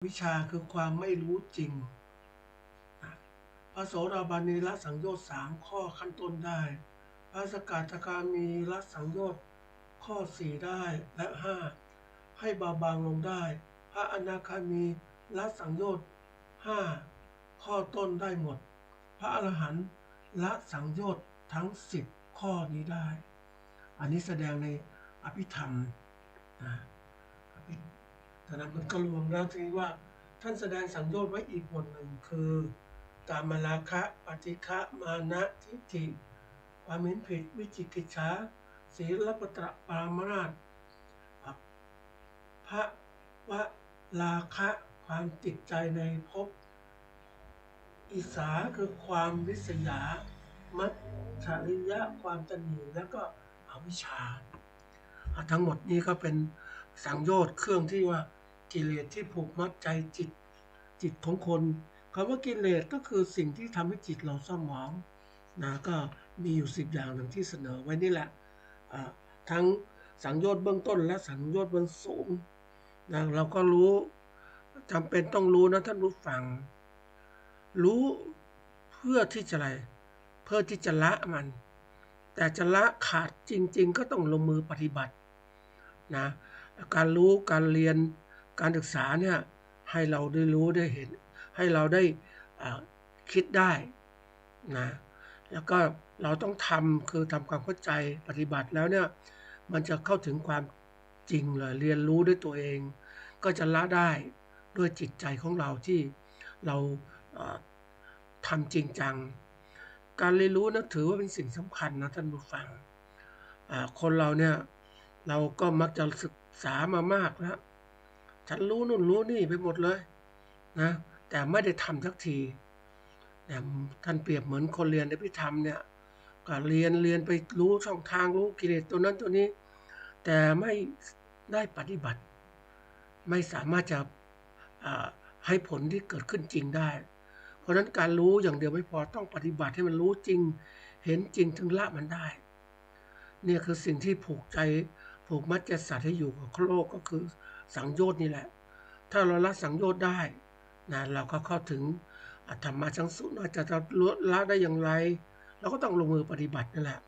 วิชาคือความไม่รู้จริงพระโสดาบันละสังโยชน์3 ข้อขั้นต้นได้พระสกทาคามีละสังโยชน์ข้อ4ได้และ5ให้เบาบางลงได้พระอนาคามีละสังโยชน์5 ข้อต้นได้หมดพระอรหันต์ละสังโยชน์ทั้ง10 ข้อนี้ได้อันนี้แสดงในอภิธรรมแต่นั้นมันก็รวมแล้วที่ว่าท่านแสดงสังโยชน์ไว้อีกบทหนึ่งคือกามราคะปฏิฆะมานะทิฏฐิความเห็นผิดวิจิกิจฉาศีลปตระปรามาสพระวราคะความติดใจในภพอิสาคือความริษยามัจฉริยะความตนีแล้วก็อวิชชาทั้งหมดนี้ก็เป็นสังโยชน์เครื่องที่ว่ากิเลสที่ผูกมัดใจจิตของคนคำว่ากิเลสก็คือสิ่งที่ทำให้จิตเราเศร้าหมองนะก็มีอยู่10 อย่างอย่างที่เสนอไว้นี่แหละทั้งสังโยชน์เบื้องต้นและสังโยชน์เบื้องสูงนะเราก็รู้จำเป็นต้องรู้นะท่านผู้ฟังรู้เพื่อที่จะอะไรเพื่อที่จะละมันแต่จะละขาดจริงๆก็ต้องลงมือปฏิบัตินะการรู้การเรียนการศึกษาเนี่ยให้เราได้รู้ได้เห็นให้เราได้คิดได้นะแล้วก็เราต้องทำคือทำความเข้าใจปฏิบัติแล้วเนี่ยมันจะเข้าถึงความจริงเลยเรียนรู้ด้วยตัวเองก็จะละได้ด้วยจิตใจของเราที่เราทำจริงจังการเรียนรู้นะถือว่าเป็นสิ่งสำคัญนะท่านผู้ฟังคนเราเนี่ยเราก็มักจะศึกษามามากแล้วฉันรู้นู่นรู้นี่ไปหมดเลยนะแต่ไม่ได้ทำสักทีท่านเปรียบเหมือนคนเรียนอภิธรรมเนี่ยก็เรียนไปรู้ช่องทางรู้กิเลสตัวนั้นตัวนี้แต่ไม่ได้ปฏิบัติไม่สามารถจะให้ผลที่เกิดขึ้นจริงได้เพราะฉะนั้นการรู้อย่างเดียวไม่พอต้องปฏิบัติให้มันรู้จริงเห็นจริงถึงละมันได้เนี่ยคือสิ่งที่ผูกมัดใจสัตว์ให้อยู่กับโลกก็คือสังโยชน์นี่แหละถ้าเราละสังโยชน์ได้นะเราก็เข้าถึงธรรมะชั้นสูงจะละได้อย่างไรเราก็ต้องลงมือปฏิบัตินั่นแหละ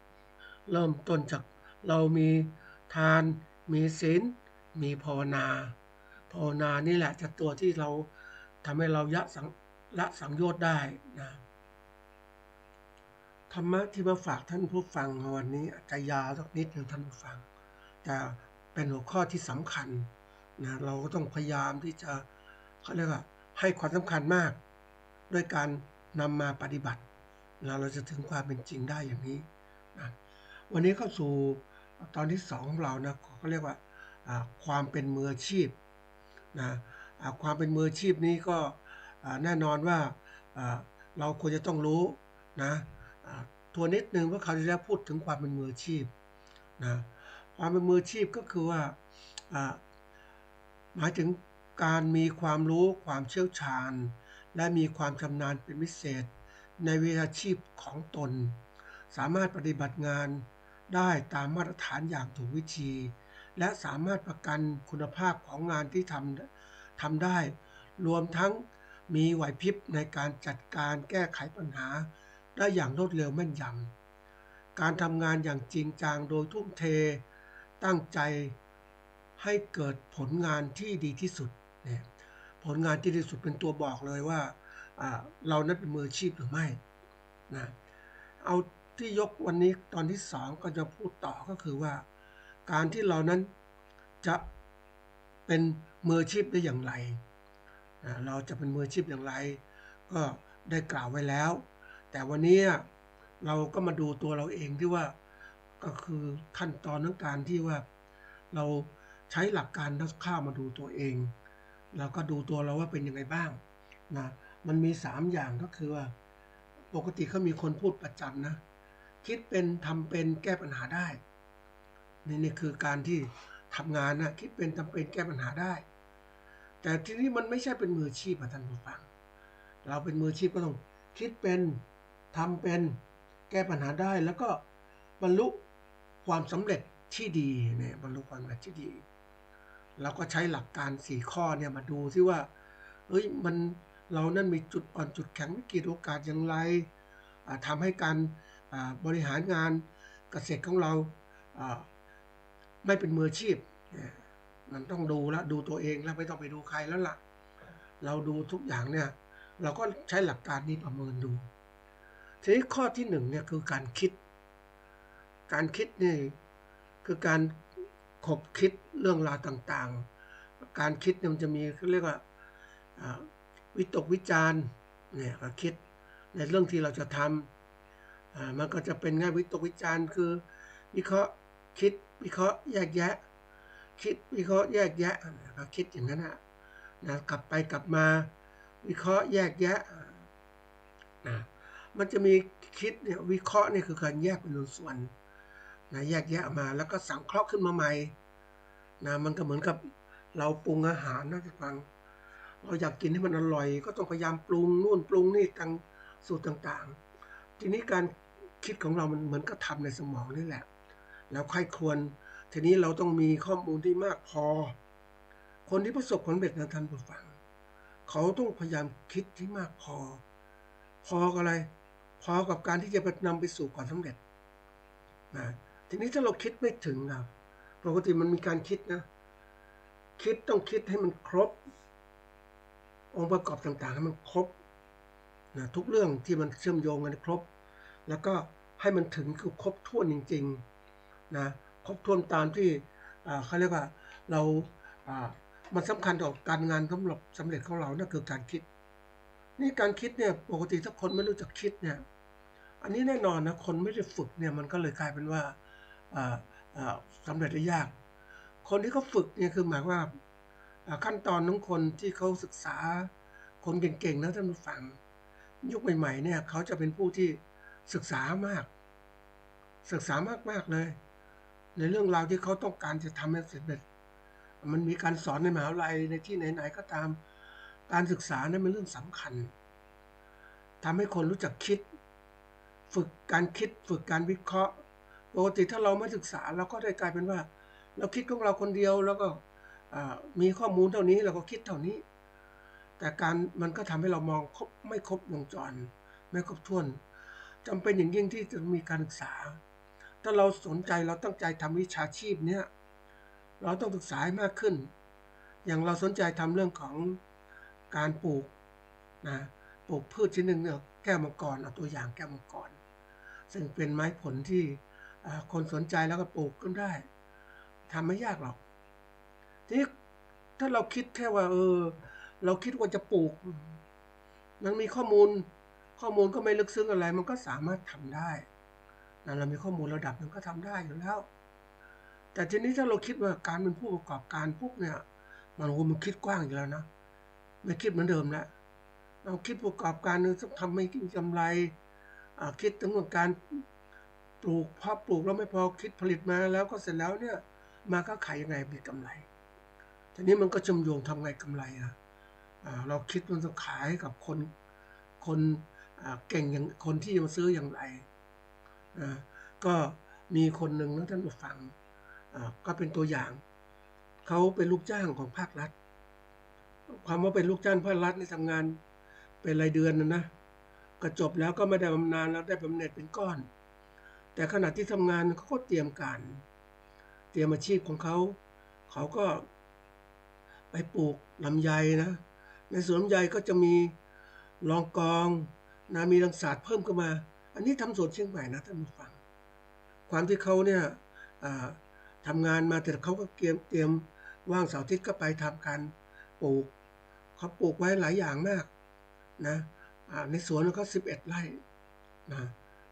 เริ่มต้นจากเรามีทานมีศีลมีภาวนานี่แหละจะตัวที่เราทำให้เราละสังโยชน์ได้นะธรรมะที่มาฝากท่านผู้ฟังวันนี้อาจจะยาวสักนิดหนึ่งท่านผู้ฟังแต่เป็นหัวข้อที่สำคัญนะเราก็ต้องพยายามที่จะเขาเรียกว่าให้ความสำคัญมากด้วยการนำมาปฏิบัติแล้วเราจะถึงความเป็นจริงได้อย่างนี้นะวันนี้เข้าสู่ตอนที่2ของเรานะเขาเรียกว่าความเป็นมืออาชีพนะความเป็นมืออาชีพนี้ก็แน่นอนว่าเราควรจะต้องรู้นะตัวนิดนึงว่าเขาจะพูดถึงความเป็นมืออาชีพนะความเป็นมืออาชีพก็คือว่าหมายถึงการมีความรู้ความเชี่ยวชาญและมีความชำนาญเป็นพิเศษในวิชาชีพของตนสามารถปฏิบัติงานได้ตามมาตรฐานอย่างถูกวิธีและสามารถประกันคุณภาพของงานที่ทำได้รวมทั้งมีไหวพริบในการจัดการแก้ไขปัญหาได้อย่างรวดเร็วแม่นยำการทำงานอย่างจริงจังโดยทุ่มเทตั้งใจให้เกิดผลงานที่ดีที่สุดเนี่ยผลงานที่ดีที่สุดเป็นตัวบอกเลยว่าเรานั้นเป็นมืออาชีพหรือไม่นะเอาที่ยกวันนี้ตอนที่2ก็จะพูดต่อก็คือว่าการที่เรานั้นจะเป็นมืออาชีพได้อย่างไรเราจะเป็นมืออาชีพอย่างไรก็ได้กล่าวไว้แล้วแต่วันนี้เราก็มาดูตัวเราเองที่ว่าก็คือขั้นตอนของการที่ว่าเราใช้หลักการนักข่าวมาดูตัวเองแล้วก็ดูตัวเราว่าเป็นยังไงบ้างนะมันมี3อย่างก็คือว่าปกติเขามีคนพูดประจำนะคิดเป็นทำเป็นแก้ปัญหาได้นี่คือการที่ทำงานนะคิดเป็นทำเป็นแก้ปัญหาได้แต่ทีนี้มันไม่ใช่เป็นมืออาชีพท่านผู้ฟังเราเป็นมืออาชีพก็ต้องคิดเป็นทำเป็นแก้ปัญหาได้แล้วก็บรรลุความสำเร็จที่ดีเนี่ยบรรลุความสำเร็จที่ดีเราก็ใช้หลักการ4 ข้อเนี่ยมาดูที่ว่า เฮ้ยมันเรานั่นมีจุดอ่อนจุดแข็งวิกฤตโอกาสอย่างไรทำให้การบริหารงานเกษตรของเราไม่เป็นมืออาชีพมันต้องดูแล้วดูตัวเองแล้วไม่ต้องไปดูใครแล้วล่ะเราดูทุกอย่างเนี่ยเราก็ใช้หลักการนี้ประเมินดูทีนี้ข้อที่หนึ่งเนี่ยคือการคิดนี่คือการขบคิดเรื่องราวต่างๆการคิดเนี่ยมันจะมีเขาเรียกว่าวิตกวิจารณ์เนี่ยก็คิดในเรื่องที่เราจะทำมันก็จะเป็นง่ายวิตกวิจารณ์คือวิเคราะห์คิดวิเคราะห์แยกแยะคิดวิเคราะห์แยกแยะก็คิดอย่างนั้นนะกลับไปกลับมาวิเคราะห์แยกแยะนะมันจะมีคิดเนี่ยวิเคราะห์เนี่ยคือการแยกเป็นส่วนนะแยกแยะมาแล้วก็สังเคราะห์ขึ้นมาใหม่นะมันก็เหมือนกับเราปรุงอาหารนะทุกฟังเราอยากกินให้มันอร่อยก็ต้องพยายามปรุงนู่นปรุงนี่ต่างสูตรต่างๆทีนี้การคิดของเรามันเหมือนกับทำในสมองนี่แหละแล้วใครควรทีนี้เราต้องมีข้อมูลที่มากพอคนที่ประสบความสำเร็จนะท่านผู้ฟังเขาต้องพยายามคิดที่มากพอกับอะไรพอกับการที่จะนำไปสู่ความสำเร็จนะทีนี้ถ้าเราคิดไม่ถึงนะปกติมันมีการคิดนะคิดต้องคิดให้มันครบองค์ประกอบต่างๆให้มันครบนะทุกเรื่องที่มันเชื่อมโยงกันครบแล้วก็ให้มันถึงคือครบถ้วนจริงๆนะครบถ้วนตามที่เขาเรียกว่าเรามันสำคัญต่อการงานสำเร็จของเรานั่นคือการคิดนี่การคิดเนี่ยปกติถ้าคนไม่รู้จักคิดเนี่ยอันนี้แน่นอนนะคนไม่ได้ฝึกเนี่ยมันก็เลยกลายเป็นว่าสำเร็จได้ยากคนที่เขาฝึกเนี่ยคือหมายว่าขั้นตอนของคนที่เขาศึกษาคนเก่งๆนะท่านผู้ฟังยุคใหม่ๆเนี่ยเขาจะเป็นผู้ที่ศึกษามากเลยในเรื่องราวที่เขาต้องการจะทำให้สำเร็จมันมีการสอนในมหาวิทยาลัยในที่ไหนๆก็ตามการศึกษานั้นเป็นเรื่องสำคัญทำให้คนรู้จักคิดฝึกการคิดฝึกการวิเคราะห์ปกติถ้าเราไม่ศึกษาเราก็ได้กลายเป็นว่าเราคิดของเราคนเดียวแล้วก็มีข้อมูลเท่านี้เราก็คิดเท่านี้แต่การมันก็ทำให้เรามองไม่ครบวงจรไม่ครบถ้วนจำเป็นอย่างยิ่งที่จะมีการศึกษาถ้าเราสนใจเราตั้งใจทำวิชาชีพเนี้ยเราต้องศึกษาให้มากขึ้นอย่างเราสนใจทำเรื่องของการปลูกนะปลูกพืชชนิดหนึ่งเนี่ยแก้วมังกรเอาตัวอย่างแก้วมังกรซึ่งเป็นไม้ผลที่คนสนใจแล้วก็ปลูกก็ได้ทำไม่ยากหรอกทีนี้ถ้าเราคิดแค่ว่าเราคิดว่าจะปลูกมันมีข้อมูลก็ไม่ลึกซึ้งอะไรมันก็สามารถทำได้นะเรามีข้อมูลระดับหนึ่งก็ทำได้อยู่แล้วแต่ทีนี้ถ้าเราคิดว่าการเป็นผู้ประกอบการปุ๊บเนี่ยมันคิดกว้างอยู่แล้วนะไม่คิดเหมือนเดิมแล้วเราคิดประกอบการนึงต้องทำให้กำไรคิดถึงการปลูกพอปลูกแล้วไม่พอคิดผลิตมาแล้วก็เสร็จแล้วเนี่ยมาก็ขายยังไงมีกำไรทีนี้มันก็จำโยงทำไงกำไรเราคิดมันจะขายกับคนเก่งอย่างคนที่มาซื้ออย่างไรก็มีคนหนึ่งนะท่านผู้ฟังก็เป็นตัวอย่างเขาเป็นลูกจ้างของภาครัฐความว่าเป็นลูกจ้างภาครัฐในทำงานเป็นรายเดือนนะก็จบแล้วก็ไม่ได้บำนาญแล้วได้บำเหน็จเป็นก้อนแต่ขณะที่ทำงานเขาก็เตรียมอาชีพของเขาก็ไปปลูกลำไยนะในสวนลำไยก็จะมีรองกองนะมีรังสาดเพิ่มขึ้นมาอันนี้ทำสวนเชียงใหม่นะท่านผู้ฟังความที่เขาเนี่ยทำงานมาแต่เขาก็เตรียมว่างเสาร์อาทิตย์ก็ไปทำการปลูกเขาปลูกไว้หลายอย่างมากนะในสวนก็11 ไร่นะ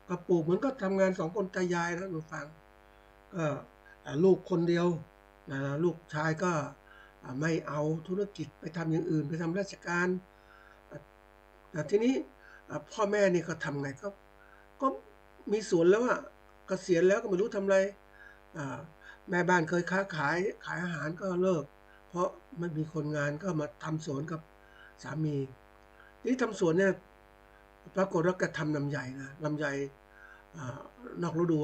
ก็ปลูกเหมือนก็ทำงาน2 คนตายายนะท่านผู้ฟังก็ลูกคนเดียวนะลูกชายก็ไม่เอาธุรกิจไปทำอย่างอื่นไปทำราชการทีนี้พ่อแม่นี่ก็ทำไงก็มีสวนแล้วเกษียณแล้วก็ไม่รู้ทำอะไรแม่บ้านเคยค้าขายอาหารก็เลิกเพราะไม่มีคนงานก็มาทำสวนกับสามีนี่ทำสวนเนี่ยปรากฏว่าแกทำลำไยนะลำไยนอกฤดู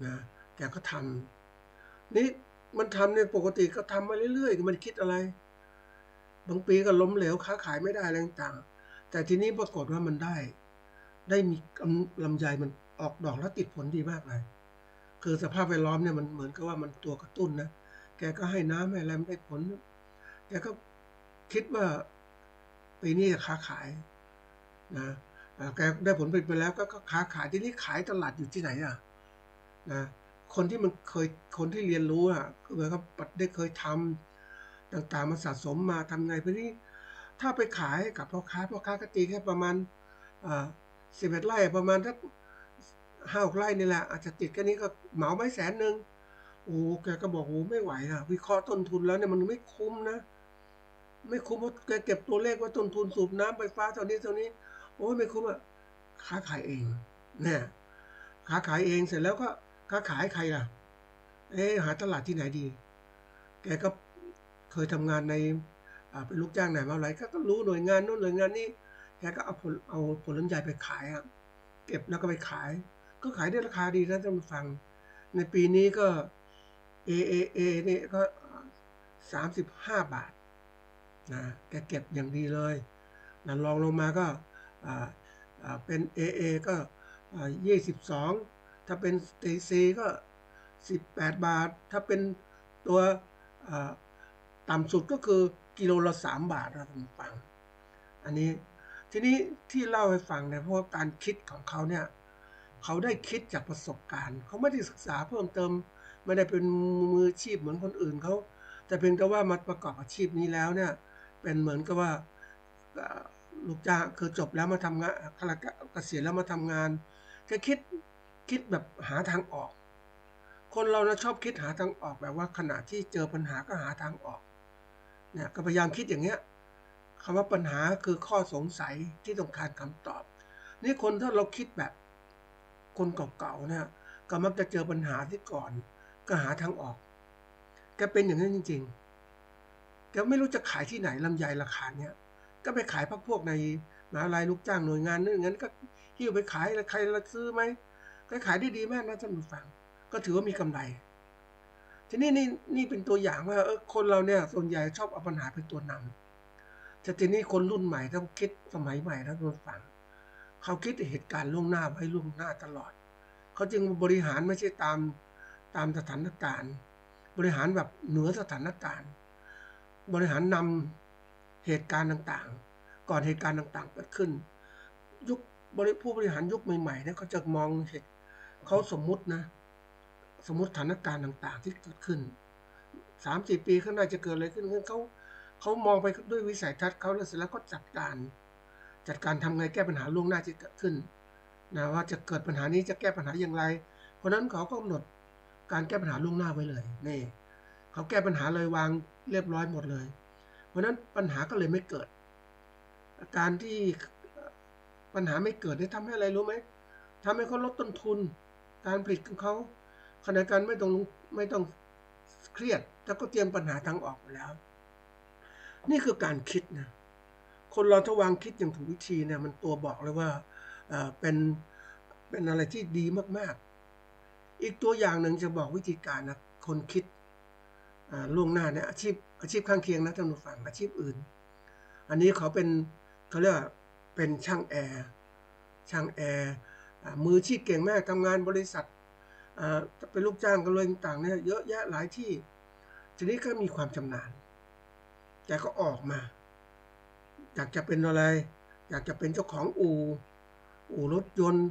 นะแกก็ทำนี่มันทำเนี่ยปกติก็ทำมาเรื่อยๆก็ไม่ได้คิดอะไร บางปีก็ล้มเหลวค้าขายไม่ได้อะไรต่างๆแต่ทีนี้ปรากฏว่ามันได้มีลำไยมันออกดอกแล้วติดผลดีมากเลยคือสภาพแวดล้อมเนี่ยมันเหมือนกับว่ามันตัวกระตุ้นนะแกก็ให้น้ำให้อะไรได้ผลแกก็คิดว่าปีนี้จะค้าขายนะแกได้ผลผลิตไปแล้วก็ค้าขายที่นี้ขายตลาดอยู่ที่ไหนอ่ะนะคนที่มันเคยคนที่เรียนรู้อ่ะก็เหมือนกับได้เคยทำต่างๆมาสะสมมาทำไงเพราะนี้ถ้าไปขายกับพ่อค้าก็ตีแค่ประมาณ11 ไร่ประมาณสัก5-6 ไร่นี่แหละอาจจะติดแค่นี้ก็เหมาไว้100,000โอ้แกก็บอกโอ้ไม่ไหวอ่ะวิเคราะห์ต้นทุนแล้วเนี่ยมันไม่คุ้มนะไม่คุ้มเพราะแกเก็บตัวเลขว่าต้นทุนสูบน้ำไฟฟ้าเท่านี้โอ้ไม่คุ้มอ่ะค้าขายเองเนี่ยค้าขายเองเสร็จแล้วก็ค้าขายใครล่ะหาตลาดที่ไหนดีแกก็เคยทำงานในเป็นลูกจ้างไหนมาอะไรก็รู้หน่วยงานโน้นหน่วยงานนี้แกก็เอาผลลำไยไปขายอ่ะเก็บแล้วก็ไปขายก็ขายได้ราคาดีนะท่านผู้ฟังในปีนี้ก็ AAA นี่ก็35 บาทนะแกเก็บอย่างดีเลยนะลองลงมาก็เป็น AA ก็22ถ้าเป็น TC ก็18 บาทถ้าเป็นตัวต่ำสุดก็คือกิโลละ3 บาทนะท่านผู้ฟังอันนี้ทีนี้ที่เล่าให้ฟังเนี่ยเพราะว่าการคิดของเขาเนี่ยเขาได้คิดจากประสบการณ์เขาไม่ได้ศึกษาเพิ่มเติมไม่ได้เป็นมืออาชีพเหมือนคนอื่นเขาแต่เพียงแต่ว่ามาประกอบอาชีพนี้แล้วเนี่ยเป็นเหมือนกับว่าลูกจ้างคือจบแล้วมาทำงานเกษียณแล้วมาทำงานจะคิดแบบหาทางออกคนเรานะชอบคิดหาทางออกแบบว่าขณะที่เจอปัญหาก็หาทางออกเนี่ยก็พยายามคิดอย่างเงี้ยคำว่าปัญหาคือข้อสงสัยที่ต้องการคำตอบนี่คนถ้าเราคิดแบบคนเก่าๆเนี่ยก็มักจะเจอปัญหาที่ก่อนก็หาทางออกแกเป็นอย่างนั้นจริงๆแกไม่รู้จะขายที่ไหนลำไยราคาเนี้ยก็ไปขายพวกในมหาลัยลูกจ้างหน่วยงานนึงงั้นก็หิ้วไปขายแล้วใครละซื้อไหมก็ขายได้ดีมากนะท่านผู้ฟังก็ถือว่ามีกำไรทีนี้นี่เป็นตัวอย่างว่าคนเราเนี่ยส่วนใหญ่ชอบเอาปัญหาเป็นตัวนำแต่ทีนี้คนรุ่นใหม่ต้องคิดสมัยใหม่นะท่านผู้ฟังเขาคิดเหตุการณ์ล่วงหน้าไว้ล่วงหน้าตลอดเขาจึงบริหารไม่ใช่ตามสถานการณ์บริหารแบบเหนือสถานการณ์บริหารนำเหตุการณ์ต่างๆก่อนเหตุการณ์ต่างๆเกิดขึ้นยุคผู้บริหารยุคใหม่ๆเนี่ยเขาจะมองเหตุเขาสมมุตินะสมมุติสถานการณ์ต่างๆที่เกิดขึ้น3-4 ปีข้างหน้าจะเกิดอะไรขึ้นเขามองไปด้วยวิสัยทัศน์เขาแล้วเสร็จแล้วก็จัดการทำไงแก้ปัญหาล่วงหน้าที่เกิดขึ้นนะว่าจะเกิดปัญหานี้จะแก้ปัญหาอย่างไรเพราะนั้นเขาก็กำหนดการแก้ปัญหาล่วงหน้าไว้เลยนี่เขาแก้ปัญหาเลยวางเรียบร้อยหมดเลยเพราะนั้นปัญหาก็เลยไม่เกิดการที่ปัญหาไม่เกิดได้ทำให้อะไรรู้ไหมทำให้เขาลดต้นทุนการผลิตของเขาขณะการไม่ต้องเครียดแล้วก็เตรียมปัญหาทางออกไปแล้วนี่คือการคิดนะคนเราถ้าวางคิดอย่างถูกวิธีเนี่ยมันตัวบอกเลยว่าเป็นอะไรที่ดีมากๆอีกตัวอย่างหนึ่งจะบอกวิธีการนะคนคิดล่วงหน้าเนี่ยอาชีพข้างเคียงนะท่านผู้ฟังอาชีพอื่นอันนี้เขาเรียกว่าเป็นช่างแอร์มืออาชีพเก่งมากทำงานบริษัทเป็นลูกจ้างกันเลยต่างเนี่ยเยอะแยะหลายที่ทีนี้ก็มีความชำนาญแกก็ออกมาอยากจะเป็นอะไรอยากจะเป็นเจ้าของอู่รถยนต์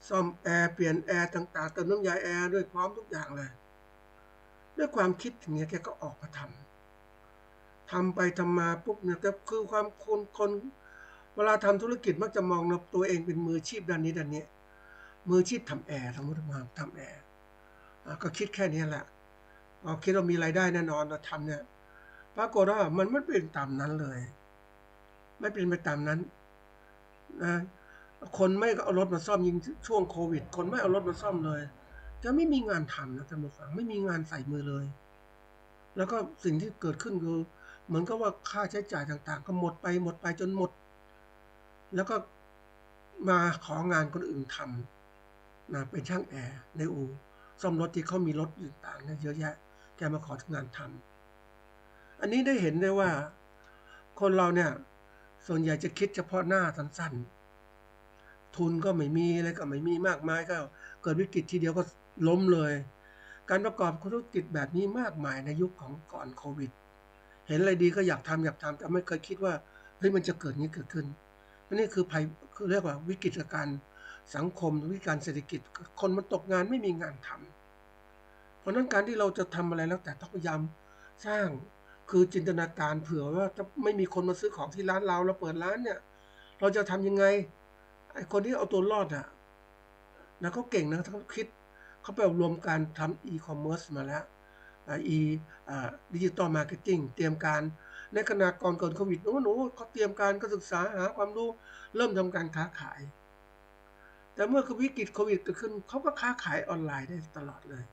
ซ่อมแอร์เปลี่ยนแอร์ต่างๆเติมน้ำยาแอร์ด้วยพร้อมทุกอย่างเลยด้วยความคิดอย่างเงี้ยแกก็ออกมาทำไปทำมาปุ๊บเนี่ยแต่คือความคนเวลาทำธุรกิจมักจะมองตัวเองเป็นมืออาชีพด้านนี้มืออาชีพทำแอร์สมมติมาทำแอร์ก็คิดแค่นี้แหละคิดว่ามีรายได้แน่นอนเราทำเนี่ยปรากฏว่ามันไม่เป็นตามนั้นเลยไม่เป็นไปตามนั้นนะคนไม่เอารถมาซ่อมยิ่งช่วงโควิดคนไม่เอารถมาซ่อมเลยจะไม่มีงานทำนะท่านผู้ฟังไม่มีงานใส่มือเลยแล้วก็สิ่งที่เกิดขึ้นคือเหมือนกับว่าค่าใช้จ่ายต่างๆก็หมดไปจนหมดแล้วก็มาของานคนอื่นทำนะเป็นช่างแอร์ในอู่ซ่อมรถที่เขามีรถต่างๆเนี่ยเยอะแยะแกมาขอทำงานทำอันนี้ได้เห็นได้ว่า คนเราเนี่ยส่วนใหญ่จะคิดเฉพาะหน้าสั้นๆทุนก็ไม่มีอะไรก็ไม่มีมากมายก็เกิดวิกฤตทีเดียวก็ล้มเลยการประกอบธุรกิจแบบนี้มากมายในยุคของก่อนโควิดเห็นอะไรดีก็อยากทำแต่ไม่เคยคิดว่าเฮ้ยมันจะเกิดนี้เกิดขึ้นนี่คือภัยคือเรียกว่าวิกฤตการณ์สังคมวิกฤตการเศรษฐกิจคนมันตกงานไม่มีงานทำเพราะนั้นการที่เราจะทำอะไรแล้วแต่ต้องพยายามสร้างคือจินตนาการเผื่อว่าจะไม่มีคนมาซื้อของที่ร้านเราเปิดร้านเนี่ยเราจะทำยังไงไอ้คนที่เอาตัวรอดอ่ะนะเขาเก่งนะเขาคิดเขาไปอบรมการทำอีคอมเมิร์ซมาแล้วอีดิจิตอลมาร์เก็ตติ้งเตรียมการในขณะก่อนเกิดโควิดหนูเขาเตรียมการก็ศึกษาหาความรู้เริ่มทำการค้าขายแต่เมื่อวิกฤตโควิดเกิดขึ้นเขาก็ค้าขายออนไลน์ได้ตลอดเลย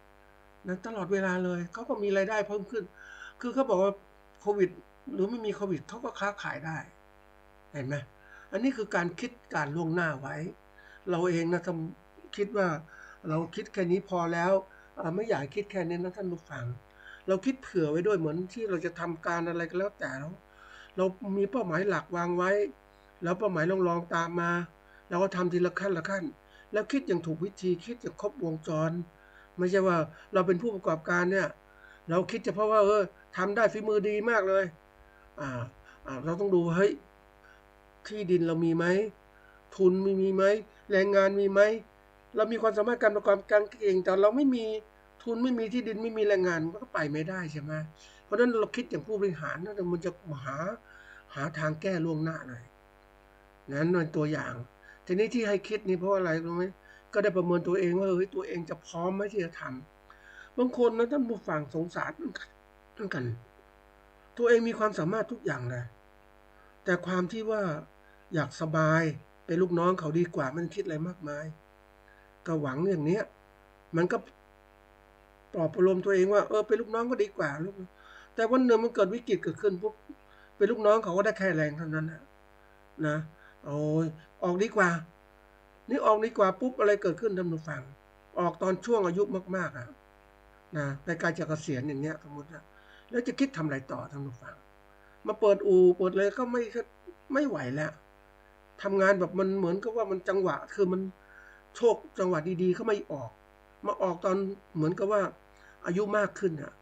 นะตลอดเวลาเลยเขาก็มีรายได้เพิ่มขึ้นคือเขาบอกว่าโควิดหรือไม่มีโควิดเขาก็ค้าขายได้เห็นไหมอันนี้คือการคิดการล่วงหน้าไว้เราเองนะทำคิดว่าเราคิดแค่นี้พอแล้วไม่อยากคิดแค่นี้นะท่านผู้ฟังเราคิดเผื่อไว้ด้วยเหมือนที่เราจะทำการอะไรก็แล้วแต่เรามีเป้าหมายหลักวางไว้แล้วเป้าหมายลองตามมาเราก็ทำทีละขั้นแล้วคิดอย่างถูกวิธีคิดอย่างครบวงจรไม่ใช่ว่าเราเป็นผู้ประกอบการเนี่ยเราคิดเฉพาะว่าทำได้ฝีมือดีมากเลยเราต้องดูเฮ้ยที่ดินเรามีไหมทุนมีไหมแรงงานมีไหมเรามีความสามารถการประกอบการเก่งแต่เราไม่มีทุนไม่มีที่ดินไม่มีแรงงานมันก็ไปไม่ได้ใช่ไหมเพราะฉะนั้นเราคิดอย่างผู้บริหารนะมันจะหาทางแก้ล่วงหน้าหน่อยนั้นเป็นตัวอย่างทีนี้ที่ให้คิดนี่เพราะอะไรรู้ไหมก็ได้ประเมินตัวเองว่าตัวเองจะพร้อมไหมที่จะทำบางคนนะท่านผู้ฟังสงสารเหมือนกันตัวเองมีความสามารถทุกอย่างเลยแต่ความที่ว่าอยากสบายเป็นลูกน้องเขาดีกว่ามันคิดอะไรมากมายก็หวังอย่างเนี้ยมันก็ปลอบประโลมตัวเองว่าเป็นลูกน้องก็ดีกว่าลูกแต่วันหนึ่งมันเกิดวิกฤตเกิดขึ้นปุ๊บเป็นลูกน้องเขาก็ได้แค่แรงเท่านั้นนะโอ้ยออกดีกว่านี่ออกดีกว่าปุ๊บอะไรเกิดขึ้นท่านผู้ฟังออกตอนช่วงอายุมากๆนะในการจะเกษียณอย่างเงี้ยสมมตินะแล้วจะคิดทำอะไรต่อท่านผู้ฟังมาเปิดอู่เปิดเลยก็ไม่ไหวแล้วทำงานแบบมันเหมือนกับว่ามันจังหวะคือมันโชคจังหวะดีๆเขาไม่ออกมาออกตอนเหมือนกับว่าอายุมากขึ้นอ่ะ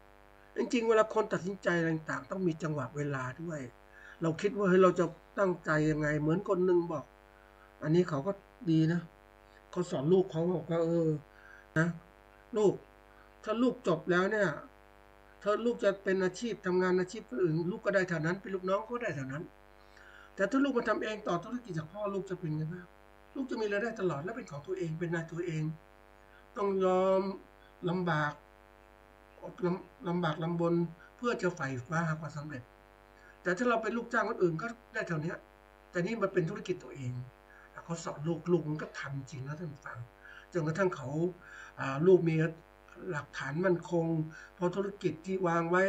จริงๆเวลาคนตัดสินใจอะไรต่างๆต้องมีจังหวะเวลาด้วยเราคิดว่าเฮ้ยเราจะตั้งใจยังไงเหมือนคนหนึ่งบอกอันนี้เขาก็ดีนะเขาสอนลูกเขาบอกว่านะลูกถ้าลูกจบแล้วเนี่ยถ้าลูกจะเป็นอาชีพทำงานอาชีพอื่นลูกก็ได้เท่านั้นเป็นลูกน้องก็ได้เท่านั้นแต่ถ้าลูกมาทำเองต่อธุรกิจจากพ่อลูกจะเป็นไงบ้างลูกจะมีรายได้ตลอดและเป็นของตัวเองเป็นนายตัวเองต้องยอมลำบากลำบากลำบนเพื่อจะใฝ่คว้าหาความสำเร็จแต่ถ้าเราเป็นลูกจ้างคนอื่นก็ได้เท่านี้แต่นี่มันเป็นธุรกิจตัวเองเขาสอนลูกมันก็ทำจริงนะท่านฟังจนกระทั่งเขาลูกมีหลักฐานมั่นคงพอธุรกิจที่วางไว้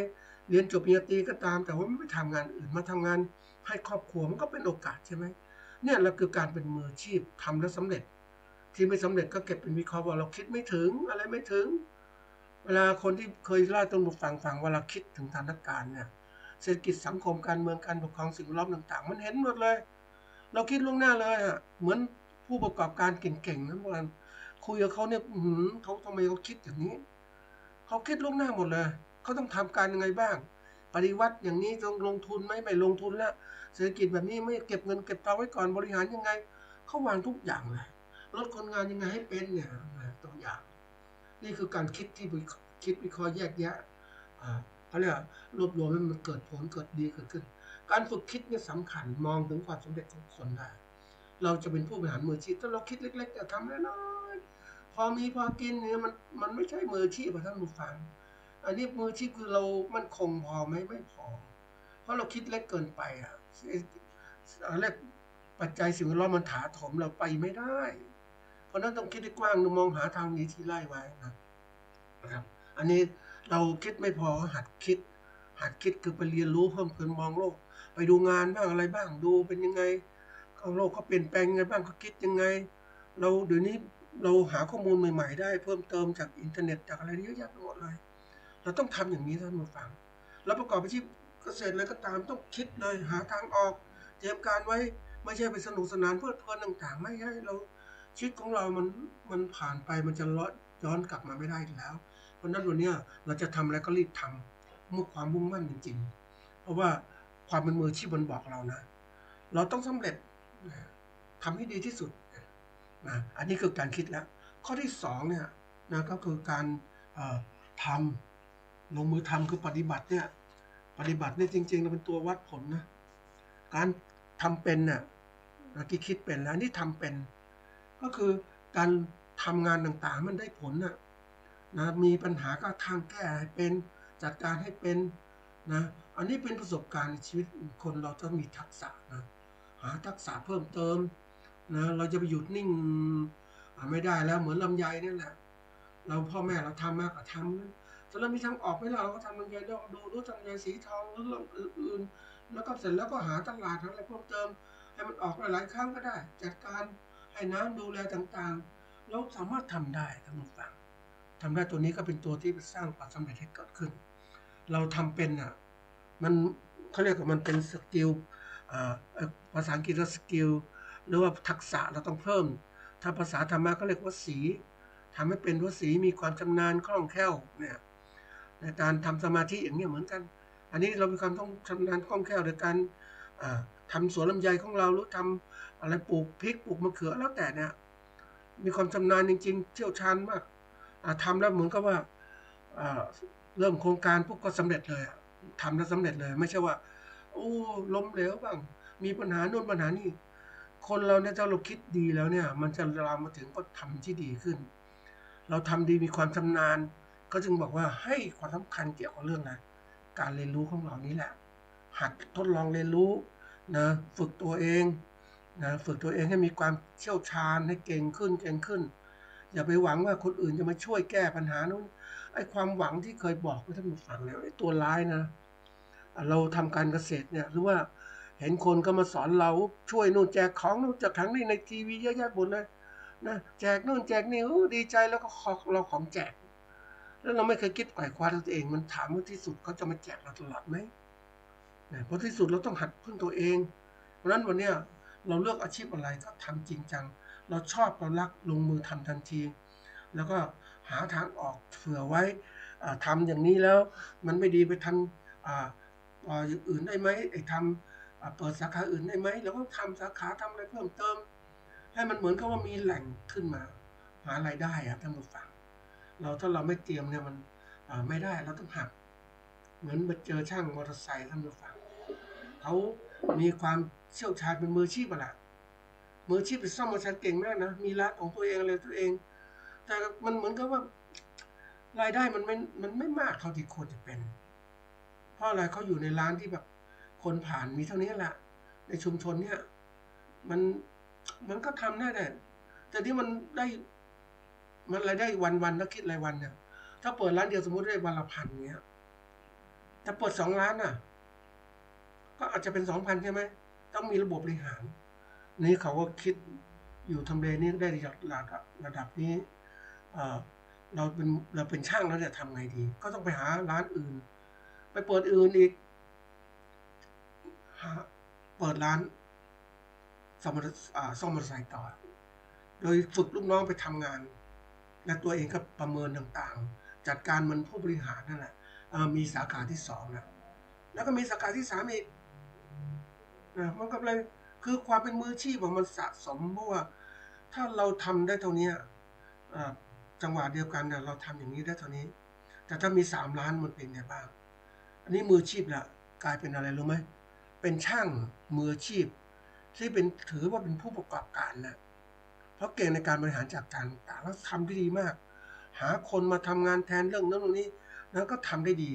เรียนจบปริญญาตรีก็ตามแต่ว่าไม่ไปทำงานอื่นมาทำงานให้ครอบครัวมันก็เป็นโอกาสใช่ไหมเนี่ยเราคือการเป็นมืออาชีพทำแล้วสำเร็จที่ไม่สำเร็จก็เก็บเป็นวิเคราะห์ว่าเราคิดไม่ถึงอะไรไม่ถึงเวลาคนที่เคยเล่าตรงฟังว่าเราคิดถึงสถานการณ์เนี่ยเศรษฐกิจสังคมการเมืองการปกครองสิ่งแวดล้อมต่างๆมันเห็นหมดเลยเราคิดล่วงหน้าเลยอ่ะเหมือนผู้ประกอบการเก่งๆนะเมื่อวานคุยกับเขาเนี่ยเขาทำไมเขาคิดอย่างนี้เขาคิดล่วงหน้าหมดเลยเขาต้องทำการยังไงบ้างปฏิวัติอย่างนี้ต้องลงทุนไหมไม่ลงทุนแล้วเศรษฐกิจแบบนี้ไม่เก็บเงินเก็บทองไว้ก่อนบริหารยังไงเขาวางทุกอย่างเลยลดคนงานยังไงให้เป็นเนี่ยตัวอย่างนี่คือการคิดที่คิดวิเคราะห์แยกแยะเขาเรียกรวบรวมให้มันเกิดผลเกิดดีเกิดขึ้นการฝึกคิดเนี่ยสำคัญมองถึงความสำเร็จของคนได้เราจะเป็นผู้บริหารมืออาชีพถ้าเราคิดเล็กๆจะทำน้อยๆพอมีพอกินเนี่ยมันไม่ใช่มืออาชีพท่านผู้ฟังอันนี้มืออาชีพคือเรามั่นคงพอไหมไม่พอเพราะเราคิดเล็กเกินไปเรียกปัจจัยสิ่งแวดล้อมมันถาโถมเราไปไม่ได้เพราะนั้นต้องคิดให้กว้างมองหาทางหนีที่ไล่ไว้นะครับอันนี้เราคิดไม่พอหัดคิดคือไปเรียนรู้เพิ่มเติมมองโลกไปดูงานบ้างอะไรบ้างดูเป็นยังไงโลกเขาเปลี่ยนแปลงยังไงบ้างเขาคิดยังไงเราเดี๋ยวนี้เราหาข้อมูลใหม่ๆได้เพิ่มเติมจากอินเทอร์เน็ตจากอะไรเยอะแยะไปหมดเลยเราต้องทำอย่างนี้ท่านผู้ฟังแล้วประกอบอาชีพ เกษตรอะไรก็ตามต้องคิดเลยหาทางออกเตรียมการไว้ไม่ใช่ไปสนุกสนานเพลิดเพลินต่างๆไม่ใช่เราชีวิตของเรามันผ่านไปมันจะย้อนกลับมาไม่ได้อีกแล้วเพราะนั้นวันนี้เราจะทำอะไรก็รีบทำมุ่งความมุ่งมั่นจริงๆเพราะว่าความเป็นมืออาชีพมันบอกเรานะเราต้องสำเร็จทำให้ดีที่สุดนะอันนี้คือการคิดแล้วข้อที่สองเนี่ยนะก็คือการทำลงมือทำคือปฏิบัติเนี่ยจริงๆเราเป็นตัววัดผลนะการทำเป็นเนี่ยที่คิดเป็นแล้วนี่ทำเป็นก็คือการทำงานต่างๆมันได้ผลนะมีปัญหาก็ทางแก้ให้เป็นจัดการให้เป็นนะอันนี้เป็นประสบการณ์ในชีวิตคนเราต้องมีทักษะนะหาทักษะเพิ่มเติมนะเราจะไปหยุดนิ่งไม่ได้แล้วเหมือนลำไยนี่แหละเราพ่อแม่เราทำมากกว่าทำถ้าเรามีทางออกไม่เราก็ทำลำไยดูทำลำไยสีทองหรืออื่นๆแล้วก็เสร็จแล้วก็หาตลาดหาอะไรเพิ่มเติมให้มันออกหลายๆครั้งก็ได้จัดการให้น้ำดูแลต่างๆเราสามารถทำได้ทั้งหมดฟังทำได้ตัวนี้ก็เป็นตัวที่สร้างความสำเร็จให้เกิดขึ้นเราทำเป็นมันเขาเรียกว่ามันเป็นสกิลภาษาอังกฤษว่าสกิลหรือว่าทักษะเราต้องเพิ่มถ้าภาษาธรรมะก็เรียกว่าสีทำให้เป็นวสีมีความชำนาญคล่องแคล่วเนี่ยในการทำสมาธิอย่างนี้เหมือนกันอันนี้เรามีความต้องชำนาญคล่องแคล่วในการทำสวนลำไยของเราหรือทำอะไรปลูกพริกปลูกมะเขือแล้วแต่เนี่ยมีความชำนาญจริงๆเชี่ยวชาญมากทำแล้วเหมือนกับว่าเริ่มโครงการปุ๊บก็สำเร็จเลยทำแล้วสำเร็จเลยไม่ใช่ว่าโอ้ล้มเหลวบ้างมีปัญหาโน่นปัญหานี่คนเราเนี่ยถ้าเราคิดดีแล้วเนี่ยมันจะลามมาถึงก็ทำที่ดีขึ้นเราทำดีมีความชำนาญก็จึงบอกว่าให้ความสำคัญเกี่ยวกับเรื่องนะการเรียนรู้ของเรานี้แหละหัดทดลองเรียนรู้นะฝึกตัวเองนะฝึกตัวเองให้มีความเชี่ยวชาญให้เก่งขึ้นอย่าไปหวังว่าคนอื่นจะมาช่วยแก้ปัญหานู้นไอ้ความหวังที่เคยบอกให้ท่านผู้ฟังเนี่ยไอ้ตัวร้ายนะเราทำการเกษตรเนี่ยหรือว่าเห็นคนก็มาสอนเราช่วยนู่นแจกของนู่นจากครั้งนี้ในทีวีเยอะแยะหมดเลยนะแจกนู่นแจกนี่ดีใจแล้วก็เราของแจกแล้วเราไม่เคยคิดไขว่คว้าตัวเองมันถามว่าที่สุดเขาจะมาแจกเราตลอดไหมนะเพราะที่สุดเราต้องหัดพึ่งตัวเองเพราะนั้นวันนี้เราเลือกอาชีพอะไรก็ทำจริงจังเราชอบเรารักลงมือทำทันทีแล้วก็หาทางออกเผื่อไว้ทำอย่างนี้แล้วมันไม่ดีไปทำอย่างอื่นได้ไหมทำเปิดสาขาอื่นได้ไหมแล้วก็ทำสาขาทำอะไรเพิ่มเติมให้มันเหมือนกับว่ามีแหล่งขึ้นมาหารายได้ท่านผู้ฟังถ้าเราไม่เตรียมเนี่ยมันไม่ได้เราต้องหักเหมือนไปเจอช่างมอเตอร์ไซค์ท่านผู้ฟังเขามีความเชี่ยวชาญเป็นมืออาชีพแหละมืออาชีพเป็นซ่อมมอเตอร์ไซค์เก่งมากนะมีร้านของตัวเองอะไรตัวเองแต่มันเหมือนกับว่ารายได้มันไม่มากเท่าที่ควรจะเป็นเพราะอะไรเขาอยู่ในร้านที่แบบคนผ่านมีเท่านี้แหละในชุมชนเนี่ยมันก็ทำได้แต่ที่มันได้มันรายได้วันถ้าคิดรายวันเนี่ยถ้าเปิดร้านเดียวสมมติได้วันละ1,000เงี้ยถ้าเปิด2 ร้านก็อาจจะเป็น2,000ใช่ไหมต้องมีระบบบริหารนี่เขาก็คิดอยู่ทำเลนี้ได้ระดับนี้เราเป็นช่างแล้วเนี่ยทำไงดีก็ต้องไปหาร้านอื่นไปเปิดอื่นอีกเปิดร้านซ่อมมอเตอร์ไซค์ต่อโดยฝึกลูกน้องไปทำงานและตัวเองก็ประเมินต่างๆจัดการมันผู้บริหารนั่นแหละมีสาขาที่2นะแล้วก็มีสาขาที่3อีกมันก็เลยคือความเป็นมืออาชีพมันสะสมเพราะว่าถ้าเราทำได้เท่านี้จังหวะเดียวกันเนี่ยเราทำอย่างนี้ได้เท่านี้แต่ถ้ามี3 ล้านมันเป็นไงบ้างอันนี้มืออาชีพละกลายเป็นอะไรรู้ไหมเป็นช่างมืออาชีพที่ถือว่าเป็นผู้ประกอบการนะเพราะเก่งในการบริหารจัดการต่างแล้วทำได้ดีมากหาคนมาทำงานแทนเรื่องนั้นตรงนี้แล้วก็ทำได้ดี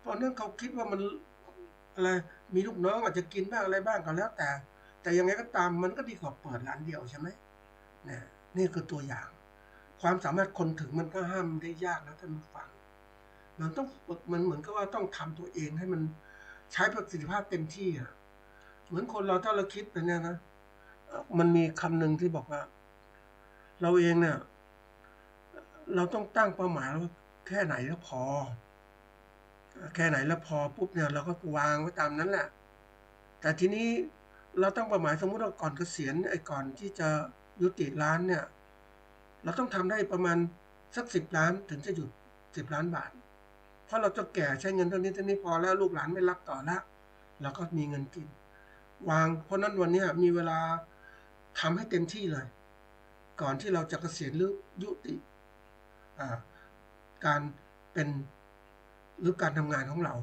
เพราะนั้นเขาคิดว่ามันอะไรมีลูกน้องอาจจะกินบ้างอะไรบ้างก็แล้วแต่ยังไงก็ตามมันก็ดีกว่าเปิดร้านเดียวใช่ไหมเนี่ยนี่คือตัวอย่างความสามารถคนถึงมันก็ห้ามได้ยากนะท่านผู้ฟังมันเหมือนกับว่าต้องทำตัวเองให้มันใช้ประสิทธิภาพเต็มที่เหมือนคนเราถ้าเราคิดไปเนี่ยนะมันมีคำหนึ่งที่บอกว่าเราเองเนี่ยเราต้องตั้งเป้าหมายว่าแค่ไหนก็พอ แค่ไหนแล้วพอปุ๊บเนี่ยเราก็วางไว้ตามนั้นแหละแต่ทีนี้เราตั้งเป้าหมายสมมุติว่าก่อนเกษียณก่อนที่จะยุติร้านเนี่ยเราต้องทำได้ประมาณสัก10 ล้านถึงจะหยุด10 ล้านบาทเพราะเราจะแก่ใช้เงินเท่านี้พอแล้วลูกหลานไม่รับต่อแล้วเราก็มีเงินกินวางเพราะนั้นวันนี้มีเวลาทำให้เต็มที่เลยก่อนที่เราจะเกษียณหรือยุติการเป็นหรือการทำงานของเรา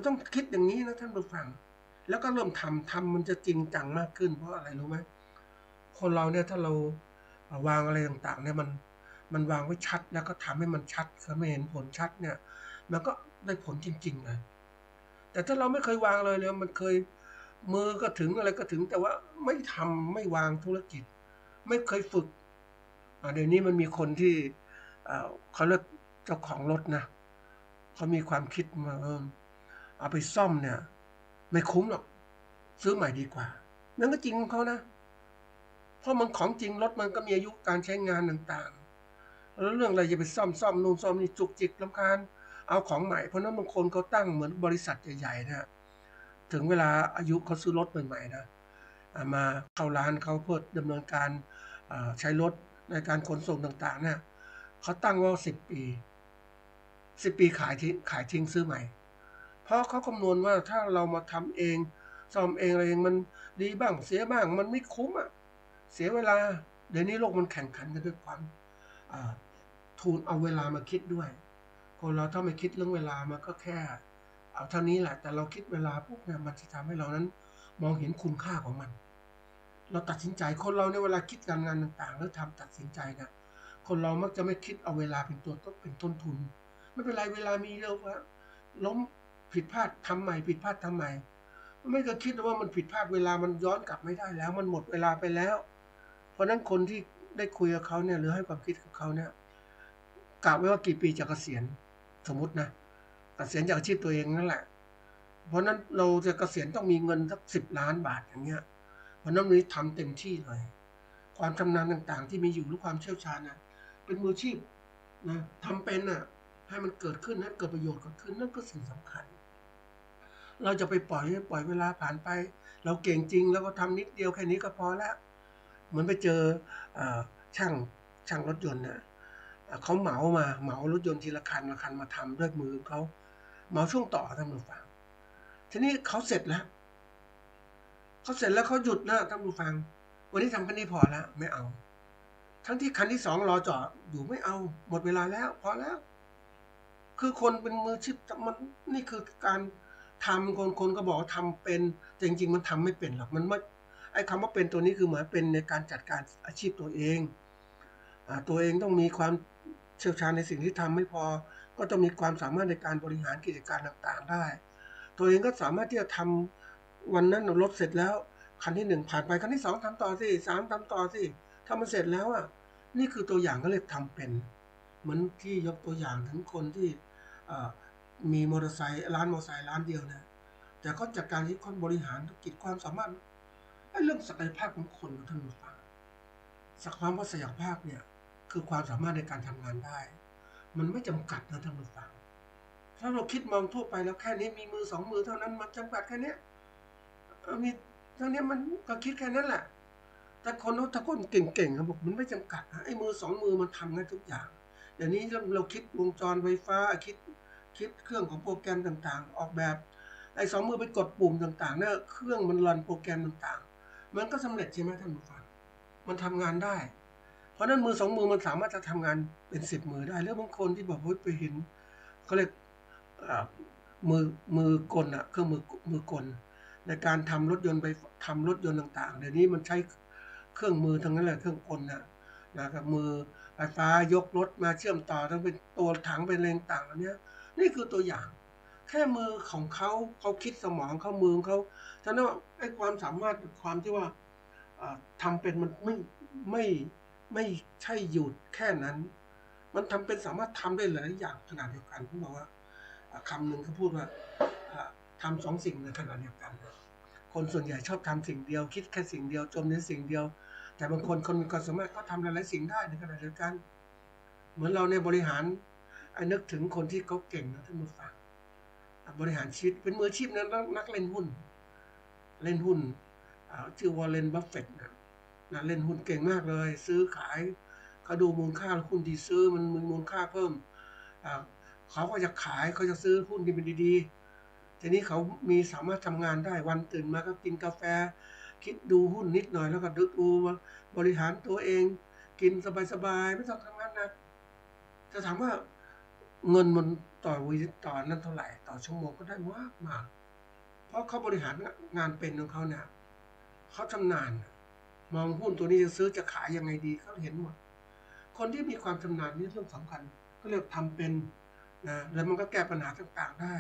ต้องคิดอย่างนี้นะท่านผู้ฟังแล้วก็เริ่มทำมันจะจริงจังมากขึ้นเพราะอะไรรู้ไหมคนเราเนี่ยถ้าเราวางอะไรต่างๆเนี่ยมันวางไว้ชัดแล้วก็ทำให้มันชัดถ้าไม่เห็นผลชัดเนี่ยมันก็ได้ผลจริงๆเลยแต่ถ้าเราไม่เคยวางเลยเนี่ยมันเคยมือก็ถึงอะไรก็ถึงแต่ว่าไม่ทำไม่วางธุรกิจไม่เคยฝึกเดี๋ยวนี้มันมีคนที่เขาเรียกเจ้าของรถนะเขามีความคิดมาเอาไปซ่อมเนี่ยไม่คุ้มหรอกซื้อใหม่ดีกว่านั่นก็จริงของเขานะเพราะมันของจริงรถมันก็มีอายุการใช้งานต่างๆแล้วเรื่องอะไรจะไปซ่อมนู่นซ่อมนี่จุกจิกรำคาญเอาของใหม่เพราะนั้นบางคนเขาตั้งเหมือนบริษัทใหญ่ๆนะถึงเวลาอายุเขาซื้อรถใหม่ๆนะมาเข้าร้านเขาเพื่อดำเนินการใช้รถในการขนส่งต่างๆเนี่ยเขาตั้งว่า10 ปีขายทิ้งซื้อใหม่เพราะเขาคำนวณว่าถ้าเรามาทำเองซ่อมเองอะไรเองมันดีบ้างเสียบ้างมันไม่คุ้มอ่ะเสียเวลาเดี๋ยวนี้โลกมันแข่งขันกันด้วยความทุนเอาเวลามาคิดด้วยคนเราถ้าไม่คิดเรื่องเวลามันก็แค่เอาเท่านี้แหละแต่เราคิดเวลาพวกนี้มันจะทำให้เรานั้นมองเห็นคุณค่าของมันเราตัดสินใจคนเราในเวลาคิดการงานต่างๆแล้วตัดสินใจนะคนเรามักจะไม่คิดเอาเวลาเป็นต้นทุนไม่เป็นไรเวลามีเร็วว่าล้มผิดพลาดทำใหม่ผิดพลาดทำใหม่ไม่เคยคิดว่ามันผิดพลาดเวลามันย้อนกลับไม่ได้แล้วมันหมดเวลาไปแล้วเพราะนั้นคนที่ได้คุยกับเขาเนี่ยหรือให้ความคิดกับเขาเนี่ยกะไว้ว่ากี่ปีจะเกษียณสมมตินะเกษียณจากอาชีพตัวเองนั่นแหละเพราะนั้นเราจะเกษียณต้องมีเงินสัก10 ล้านบาทอย่างเงี้ยเพราะนั้นนี้ทำเต็มที่เลยความชำนาญต่างๆที่มีอยู่หรือความเชี่ยวชาญนะเป็นมืออาชีพนะทำเป็นอ่ะให้มันเกิดขึ้นให้เกิดประโยชน์เกิดขึ้นนั่นก็สิ่งสำคัญเราจะไปปล่อยเวลาผ่านไปเราเก่งจริงแล้วก็ทำนิดเดียวแค่นี้ก็พอแล้วเหมือนไปเจอช่างรถยนต์เนี่ยเขาเหมารถยนต์ทีละคันมาทำด้วยมือเขาเหมาช่วงต่อท่านผู้ฟังทีนี้เขาเสร็จแล้วเขาหยุดนะท่านผู้ฟังวันนี้ทำแค่นี้พอแล้วไม่เอาทั้งที่คันที่2รอจอดอยู่ไม่เอาหมดเวลาแล้วพอแล้วคือคนเป็นมืออาชีพมันนี่คือการทำคนก็บอกว่าทำเป็นแต่จริงๆมันทำไม่เป็นหรอกมันไม่ไอ้คำว่าเป็นตัวนี้คือหมายเป็นในการจัดการอาชีพตัวเองตัวเองต้องมีความเชี่ยวชาญในสิ่งที่ทำไม่พอก็ต้องมีความสามารถในการบริหารกิจการต่างๆได้ตัวเองก็สามารถที่จะทำวันนั้นรถเสร็จแล้วคันที่1ผ่านไปคันที่2ทำต่อสิ3ทำต่อสิถ้ามันเสร็จแล้วอ่ะนี่คือตัวอย่างก็เรียกทำเป็นเหมือนที่ยกตัวอย่างถึงคนที่มีมอเตอร์ไซค์ร้านมอเตอร์ไซค์ร้านเดียวนะแต่ก็จากการที่คนบริหารธุรกิจความสามารถเรื่องศักยภาพของคนท่านผู้ฟังศักยภาพเนี่ยคือความสามารถในการทำงานได้มันไม่จำกัดนะท่านผู้ฟังถ้าเราคิดมองทั่วไปแล้วแค่นี้มีมือ2 มือเท่านั้นมันจำกัดแค่นี้มีเท่านี้มันก็คิดแค่นั้นแหละแต่ถ้าคนเก่งๆเขาบอกมันไม่จำกัดนะไอ้มือ2 มือมันทำได้ทุกอย่างเดี๋ยวนี้เราคิดวงจรไฟฟ้าคิดเครื่องของโปรแกรมต่างๆออกแบบไอ้2 มือไปกดปุ่มต่างๆเนี่ยเครื่องมันรันโปรแกรมต่างๆมันก็สำเร็จใช่ไหมท่านผู้ฟังมันทำงานได้เพราะนั้นมือ2 มือมันสามารถจะทำงานเป็น10 มือได้แล้วบางคนที่บอกว่าไปเห็นเขาเรียกมือกลเครื่องมือกลในการทำรถยนต์ไปทำรถยนต์ต่างๆเดี๋ยวนี้มันใช้เครื่องมือทั้งนั้นแหละเครื่องกลนะครับมือไฟฟ้ายกรถมาเชื่อมต่อทั้งเป็นตัวถังเป็นอะไรต่างๆอันนี้นี่คือตัวอย่างแค่มือของเขาคิดสมองเขามือเขาฉะนั้นไอ้ความสามารถความที่ว่าทำเป็นมันไม่ใช่หยุดแค่นั้นมันทำเป็นสามารถทำได้หลายอย่างขนาดเดียวกันผมบอกว่าคำหนึ่งเขาพูดว่าทำ2 สิ่งในขณะเดียวกันคนส่วนใหญ่ชอบทำสิ่งเดียวคิดแค่สิ่งเดียวจมในสิ่งเดียวแต่บางคนมีความสามารถก็ทำหลายๆสิ่งได้ในขณะเดียวกันเหมือนเราในบริหารนึกถึงคนที่เขาเก่งนะท่านผู้ฟัง บริหารชีวิตเป็นมืออาชีพนะนักเล่นหุ้นชื่อวอร์เรนบัฟเฟตต์นะเล่นหุ้นเก่งมากเลยซื้อขายเขาดูมูลค่าหุ้นที่ซื้อมันมีมูลค่าเพิ่มเขาก็จะขายเขาจะซื้อหุ้นที่มันดีๆทีนี้เขามีสามารถทำงานได้วันตื่นมาก็กินกาแฟคิดดูหุ้นนิดหน่อยแล้วก็ดูบริหารตัวเองกินสบายๆไม่ต้องทำงานหนักจะถามว่าเงินมันต่อนั้นเท่าไหร่ต่อชั่วโมงก็ได้มากเพราะเขาบริหารงานเป็นของเขาเนี่ยเขาชำนาญมองหุ้นตัวนี้จะซื้อจะขายยังไงดีเขาเห็นหมดคนที่มีความชำนาญนี่เรื่องสำคัญก็เรียกทำเป็นนะแล้วมันก็แก้ปัญหาต่างๆได้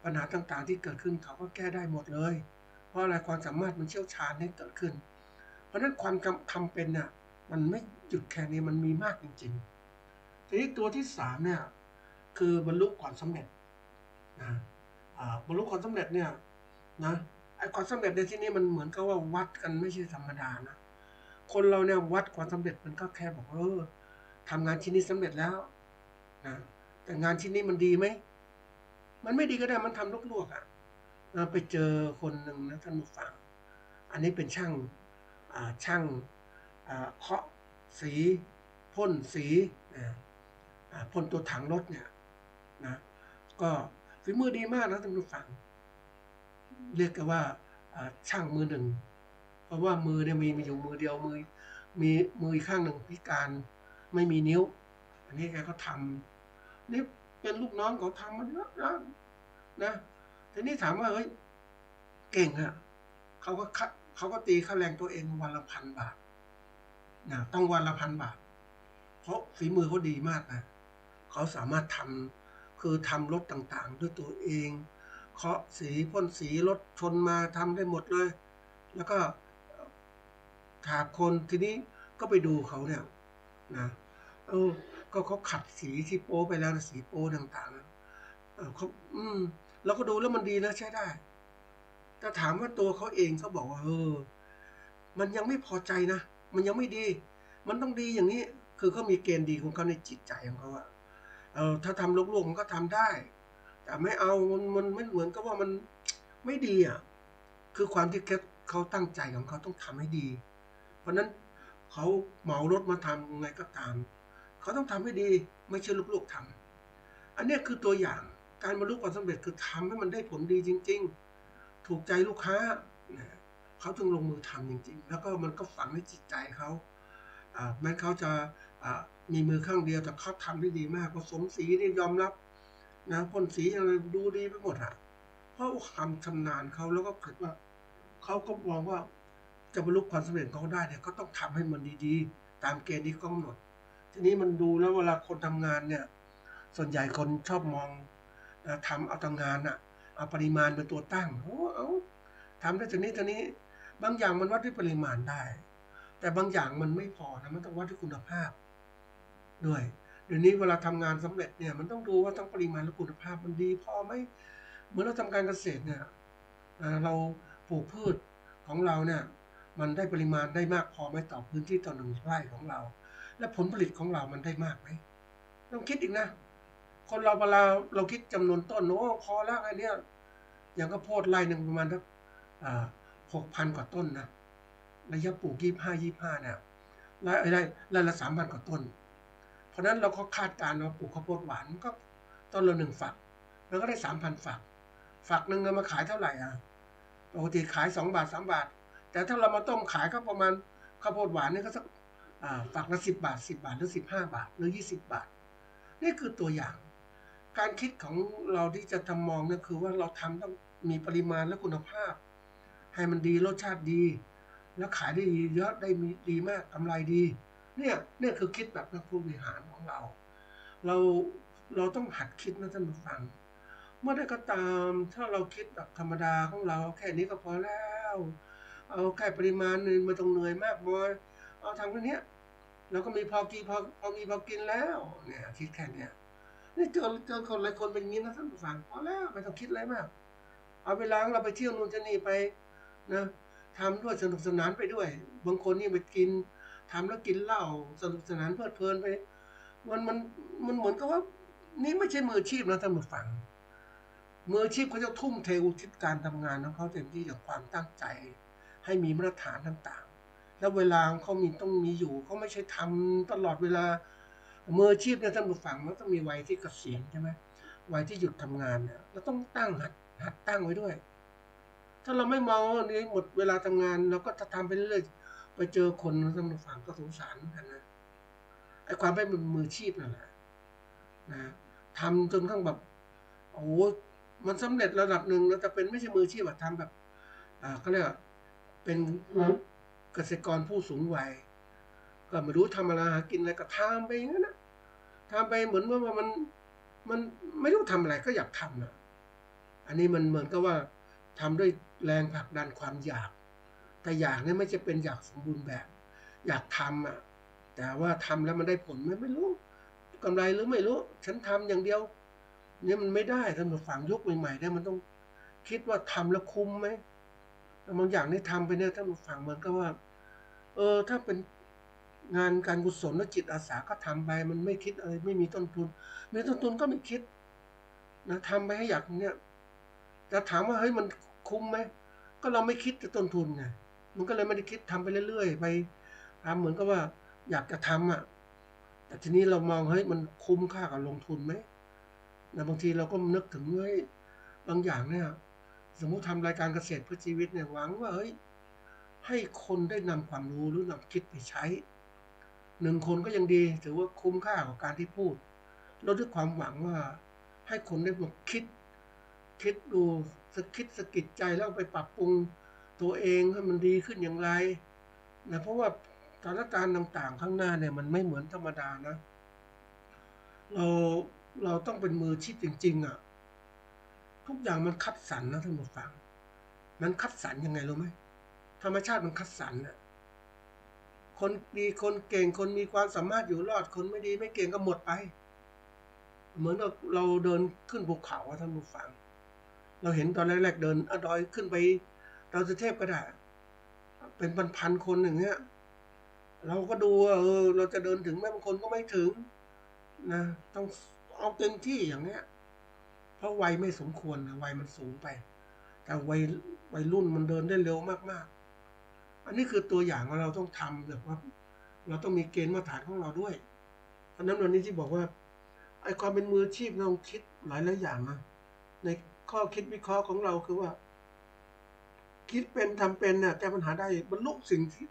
ปัญหาต่างๆที่เกิดขึ้นเขาก็แก้ได้หมดเลยเพราะอะไรความสามารถมันเชี่ยวชาญให้เกิดขึ้นเพราะฉะนั้นความทำเป็นเนี่ยมันไม่หยุดแค่นี้มันมีมากจริงๆทีนี้ตัวที่3เนี่ยคือบรรลุความสำเร็จนะบรรลุความสำเร็จเนี่ยนะไอ้ความสำเร็จในที่นี้มันเหมือนกับว่าวัดกันไม่ใช่ธรรมดานะคนเราเนี่ยวัดความสำเร็จมันก็แค่บอกทำงานชิ้นนี้สำเร็จแล้วนะแต่งานชิ้นนี้มันดีไหมมันไม่ดีก็ได้มันทำลวกๆไปเจอคนหนึ่งนะท่านผู้ฟังอันนี้เป็นช่างเคาะสีพ่นสีพ่นตัวถังรถเนี่ยนะก็ฝีมือดีมากนะท่านผู้ฟังเรียกกันว่าช่างมือหนึ่งเพราะว่ามือเนี่ยมีอยู่มือเดียวมีมืออีกข้างหนึ่งพิการไม่มีนิ้วอันนี้แกก็ทำนี่เป็นลูกน้องเขาทำมาเยอะนะทีนี้ถามว่าเฮ้ยเก่งอะเขาก็ตีค่าแรงตัวเองวันละ1,000 บาทนะต้องวันละ1,000 บาทเพราะฝีมือเขาดีมากนะเขาสามารถคือทำรถต่างๆด้วยตัวเองเคาะสีพ่นสีรถชนมาทำได้หมดเลยแล้วก็ถากคนทีนี้ก็ไปดูเขาเนี่ยนะก็เขาขัดสีที่โป๊ไปแล้วสีโป๊ต่างๆเขาเราก็ดูแล้วมันดีนะใช้ได้แต่ถามว่าตัวเขาเองเขาบอกว่ามันยังไม่พอใจนะมันยังไม่ดีมันต้องดีอย่างนี้คือเขามีเกณฑ์ดีของเขาในจิตใจของเขาอะถ้าทำลวกๆมันก็ทำได้แต่ไม่เอามันไม่เหมือนกับว่ามันไม่ดีอ่ะคือความที่เขาตั้งใจของเขาต้องทำให้ดีเพราะนั้นเขาเหมารถมาทำยังไงก็ตามเขาต้องทำให้ดีไม่ใช่ลูกๆทำอันนี้คือตัวอย่างการบรรลุความสำเร็จคือทำให้มันได้ผลดีจริงๆถูกใจลูกค้าเขาถึงลงมือทำจริงๆแล้วก็มันก็ฝังในจิตใจเขาแม้เขาจะมีมือข้างเดียวแต่เขาทำได้ดีมากผสมสีนี่ยอมรับนะพ่นสีอะไรดูดีไปหมดเพราะความชำนาญเขาแล้วก็เกิดว่าเขาก็มองว่าจะบรรลุความสำเร็จเขาได้เนี่ยก็ต้องทำให้มันดีๆตามเกณฑ์ที่กำหนดทีนี้มันดูแล้วเวลาคนทำงานเนี่ยส่วนใหญ่คนชอบมองทำเอาทำงานเอาปริมาณเป็นตัวตั้งเอาทำได้จากนี้บางอย่างมันวัดด้วยปริมาณได้แต่บางอย่างมันไม่พอนะมันต้องวัดด้วยคุณภาพด้วยเดี๋ยวนี้เวลาทำงานสำเร็จเนี่ยมันต้องดูว่าทั้งปริมาณและคุณภาพมันดีพอไหมเหมือนเราทำการเกษตรเนี่ยเราปลูกพืชของเราเนี่ยมันได้ปริมาณได้มากพอไหมต่อพื้นที่ต่อ1 ไร่ของเราและผลผลิตของเรามันได้มากไหมต้องคิดอีกนะคนเราเวลาเราคิดจำนวนต้นพอแล้วไอ้นี่อย่างก็โพดไร่หนึ่งประมาณสัก6,000 กว่าต้นนะระยะปลูก25เนี่ยไร่ละ3,000 กว่าต้นเพราะนั้นเราก็คาดการณ์ว่าปลูกข้าวโพดหวานก็ต้นละ1 ฝักแล้วก็ได้3,000 ฝักหนึ่งมาขายเท่าไหร่ปกติขาย2 บาท3 บาทแต่ถ้าเรามาต้มขายก็ประมาณข้าวโพดหวานนี่ก็สักฝักละ10 บาทหรือ15 บาทหรือ20 บาทนี่คือตัวอย่างการคิดของเราที่จะทำมองนั่นคือว่าเราทำต้องมีปริมาณและคุณภาพให้มันดีรสชาติดีแล้วขายได้ดีเยอะได้มีดีมากกำไรดีเนี่ยคือคิดแบบนักผู้บริหารของเราเราต้องหัดคิดนะท่านผู้ฟังเมื่อใดก็ตามถ้าเราคิดแบบธรรมดาของเราแค่นี้ก็พอแล้วเอาแค่ปริมาณนึงไม่ต้องเหนื่อยมากมายเอาทำแค่นี้แล้วก็มีพอกินแล้วเนี่ยคิดแค่นี้นี่เจอคนหลายคนเป็นอย่างนี้นะท่านผู้ฟังพอแล้วไม่ต้องคิดอะไรมากเอาเวลาเราไปเที่ยวนู่นจะนี่ไปนะทำด้วยสนุกสนานไปด้วยบางคนนี่ไปกินทำแล้วกินเหล้าสนุกสนานเพลิดเพลินไปมันเหมือนกับว่านี่ไม่ใช่มืออาชีพนะท่านผู้ฟัง มืออาชีพเขาจะทุ่มเทอุทิศการทำงานของเขาเต็มที่อย่างความตั้งใจให้มีมาตรฐานต่างๆแล้วเวลาเขามีต้องมีอยู่เขาไม่ใช่ทำตลอดเวลามืออาชีพเนี่ยท่านผู้ฟังมันต้องมีวัยที่เกษียณใช่ไหมวัยที่หยุดทำงานเนี่ยเราต้องหัดตั้งไว้ด้วยถ้าเราไม่มองว่านี้หมดเวลาทำงานเราก็จะทำไปเรื่อยๆไปเจอคนท่านผู้ฟังก็สงสารกันนะไอ้ความเป็นมืออาชีพนั่นแหละนะทำจนข้างแบบโอ้โหมันสำเร็จระดับหนึ่งแล้วแต่เป็นไม่ใช่มืออาชีพอะทำแบบเขาเรียกว่าเป็นเกษตรกรผู้สูงวัยก็ไม่รู้ทำอะไรหากินอะไรก็ทำไปอย่างนั้นนะทำไปเหมือนว่ามันไม่รู้ทำอะไรก็อยากทำนะอันนี้มันเหมือนกับว่าทำด้วยแรงผลักดันความอยากแต่อยากนี่ไม่จะเป็นอยากสมบูรณ์แบบอยากทำอ่ะแต่ว่าทำแล้วมันได้ผลไหมไม่รู้กำไรหรือไม่รู้ฉันทำอย่างเดียวเนี่ยมันไม่ได้ท่านผู้ฟังยุคใหม่ๆเนี่ยมันต้องคิดว่าทำแล้วคุ้มไหมบางอย่างที่ทำไปเนี่ยท่านผู้ฟังเหมือนกับว่าถ้าเป็นงานการกุศลและจิตอาสาก็ทำไปมันไม่คิดอะไรไม่มีต้นทุนมีต้นทุนก็ไม่คิดนะทำไปให้อยากเนี่ยแต่ถามว่าเฮ้ยมันคุ้มไหมก็เราไม่คิดแต่ต้นทุนไงมันก็เลยไม่ได้คิดทำไปเรื่อยๆไปทำเหมือนกับว่าอยากจะทำอ่ะแต่ทีนี้เรามองเฮ้ยมันคุ้มค่ากับลงทุนไหมนะบางทีเราก็นึกถึงเฮ้ยบางอย่างเนี่ยสมมุติทำรายการเกษตรเพื่อชีวิตเนี่ยหวังว่าเฮ้ยให้คนได้นำความรู้หรือนำคิดไปใช้1 คนก็ยังดีถือว่าคุ้มค่ากับการที่พูดแล้วด้วยความหวังว่าให้คนได้มาคิดดูคิดสะกิดใจแล้วไปปรับปรุงตัวเองให้มันดีขึ้นอย่างไรนะเพราะว่าสถานการณ์ต่างๆข้างหน้าเนี่ยมันไม่เหมือนธรรมดานะเราเราต้องเป็นมืออาชีพจริงๆอ่ะทุกอย่างมันคัดสรรนะท่านผู้ฟังมันคัดสรรยังไงรู้ไหมธรรมชาติมันคัดสรรน่ะคนดีคนเก่งคนมีความสามารถอยู่รอดคนไม่ดีไม่เก่งก็หมดไปเหมือนเราเดินขึ้นภูเขาอะท่านผู้ฟังเราเห็นตอนแรกๆเดินดอยขึ้นไปดอยสุเทพก็ได้เป็นพันๆคนอย่างเงี้ยเราก็ดูว่าเราจะเดินถึงไหมบางคนก็ไม่ถึงนะต้องเอาเต็มที่อย่างเงี้ยเพราะวัยไม่สมควรนะวัยมันสูงไปแต่วัยรุ่นมันเดินได้เร็วมากๆอันนี้คือตัวอย่างว่าเราต้องทำแบบว่าเราต้องมีเกณฑ์มาตรฐานของเราด้วยเพราะนั้นวันนี้ที่บอกว่าไอ้ความเป็นมืออาชีพเราคิดหลายอย่างนะในข้อคิดวิเคราะห์ของเราคือว่าคิดเป็นทำเป็นเนี่ยแก้ปัญหาได้บรรลุสิ่งที่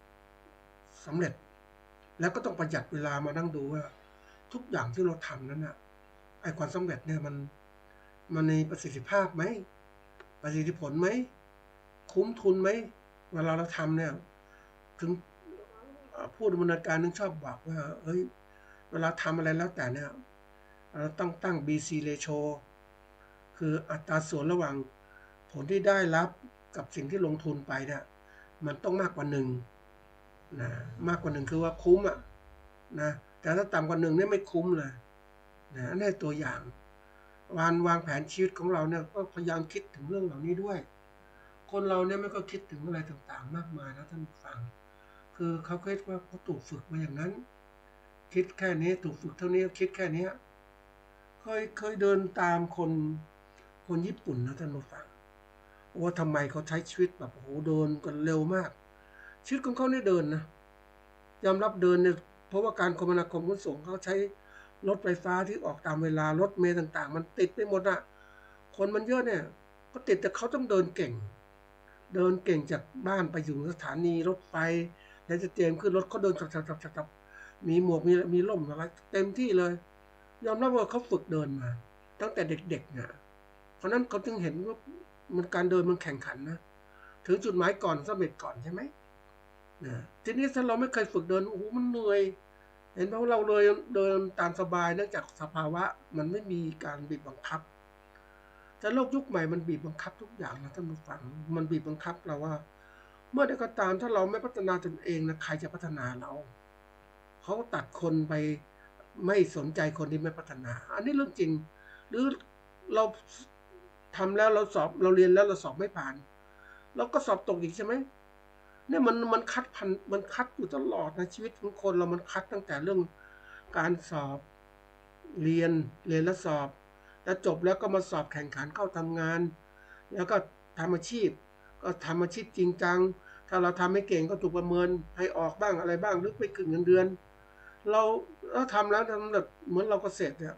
สำเร็จแล้วก็ต้องประหยัดเวลามานั่งดูว่าทุกอย่างที่เราทำนั้นน่ะไอ้ความสำเร็จเนี่ยมันในประสิทธิภาพไหมประสิทธิผลไหมคุ้มทุนไหมเวลาเราทำเนี่ยถึงผู้ดำเนินการนึงชอบบอกว่าเฮ้ยเวลาทำอะไรแล้วแต่เนี่ยเราต้องตั้ง BC ratio คืออัตราส่วนระหว่างผลที่ได้รับกับสิ่งที่ลงทุนไปเนี่ยมันต้องมากกว่า1นะมากกว่า1คือว่าคุ้มอ่ะนะแต่ถ้าต่ำกว่า1เนี่ยไม่คุ้มเลยนะอันนี้ตัวอย่างวางแผนชีวิตของเราเนี่ยก็พยายามคิดถึงเรื่องเหล่านี้ด้วยคนเราเนี่ยไม่ก็คิดถึงอะไรต่างๆมากมายนะท่านฟังคือเขาคิดว่าเขาถูกฝึกมาอย่างนั้นคิดแค่นี้ถูกฝึกเท่านี้คิดแค่นี้เคยเดินตามคนญี่ปุ่นนะท่านผู้ฟังว่าทำไมเขาใช้ชีวิตแบบโอ้โหเดินกันเร็วมากชีวิตของเขาเนี่ยเดินนะยอมรับเดินเนี่ยเพราะว่าการคมนาคมขนส่งเขาใช้รถไฟฟ้าที่ออกตามเวลารถเมล์ต่างๆมันติดไปหมดอะคนมันเยอะเนี่ยก็ติดแต่เขาต้องเดินเก่งจากบ้านไปอยู่สถานีรถไฟแล้วจะเตรียมขึ้นรถเขาเดินจับมีหมวกมีร่มอะไรเต็มที่เลยยอมรับว่าเขาฝึกเดินมาตั้งแต่เด็กๆเนี่ยเพราะนั้นเขาจึงเห็นว่ามันการเดินมันแข่งขันนะถึงจุดหมายก่อนสำเร็จก่อนใช่ไหมนะทีนี้ถ้าเราไม่เคยฝึกเดินโอ้โหมันเหนื่อยเห็นไหมว่าเราเลยเดินตามสบายเนื่องจากสภาวะมันไม่มีการบีบบังคับแต่โลกยุคใหม่มันบีบบังคับทุกอย่างนะท่านผู้ฟังมันบีบบังคับเราว่าเมื่อใดก็ตามถ้าเราไม่พัฒนาตนเองนะใครจะพัฒนาเราเขาตัดคนไปไม่สนใจคนที่ไม่พัฒนาอันนี้เรื่องจริงหรือเราทำแล้วเราสอบเราเรียนแล้วเราสอบไม่ผ่านเราก็สอบตกอีกใช่ไหมเนี่ยมันคัดมันคัดอยู่ตลอดนะชีวิตของคนเรามันคัดตั้งแต่เรื่องการสอบเรียนแล้วสอบ แล้วจบแล้วก็มาสอบแข่งขันเข้าทำงานแล้วก็ทำอาชีพก็ทำอาชีพจริงจังถ้าเราทำไม่เก่งก็ถูกประเมินให้ออกบ้างอะไรบ้างหรือไปกึ่งเงินเดือนเราเราทำแล้วทำแบบเหมือนเราเกษตรเนี่ย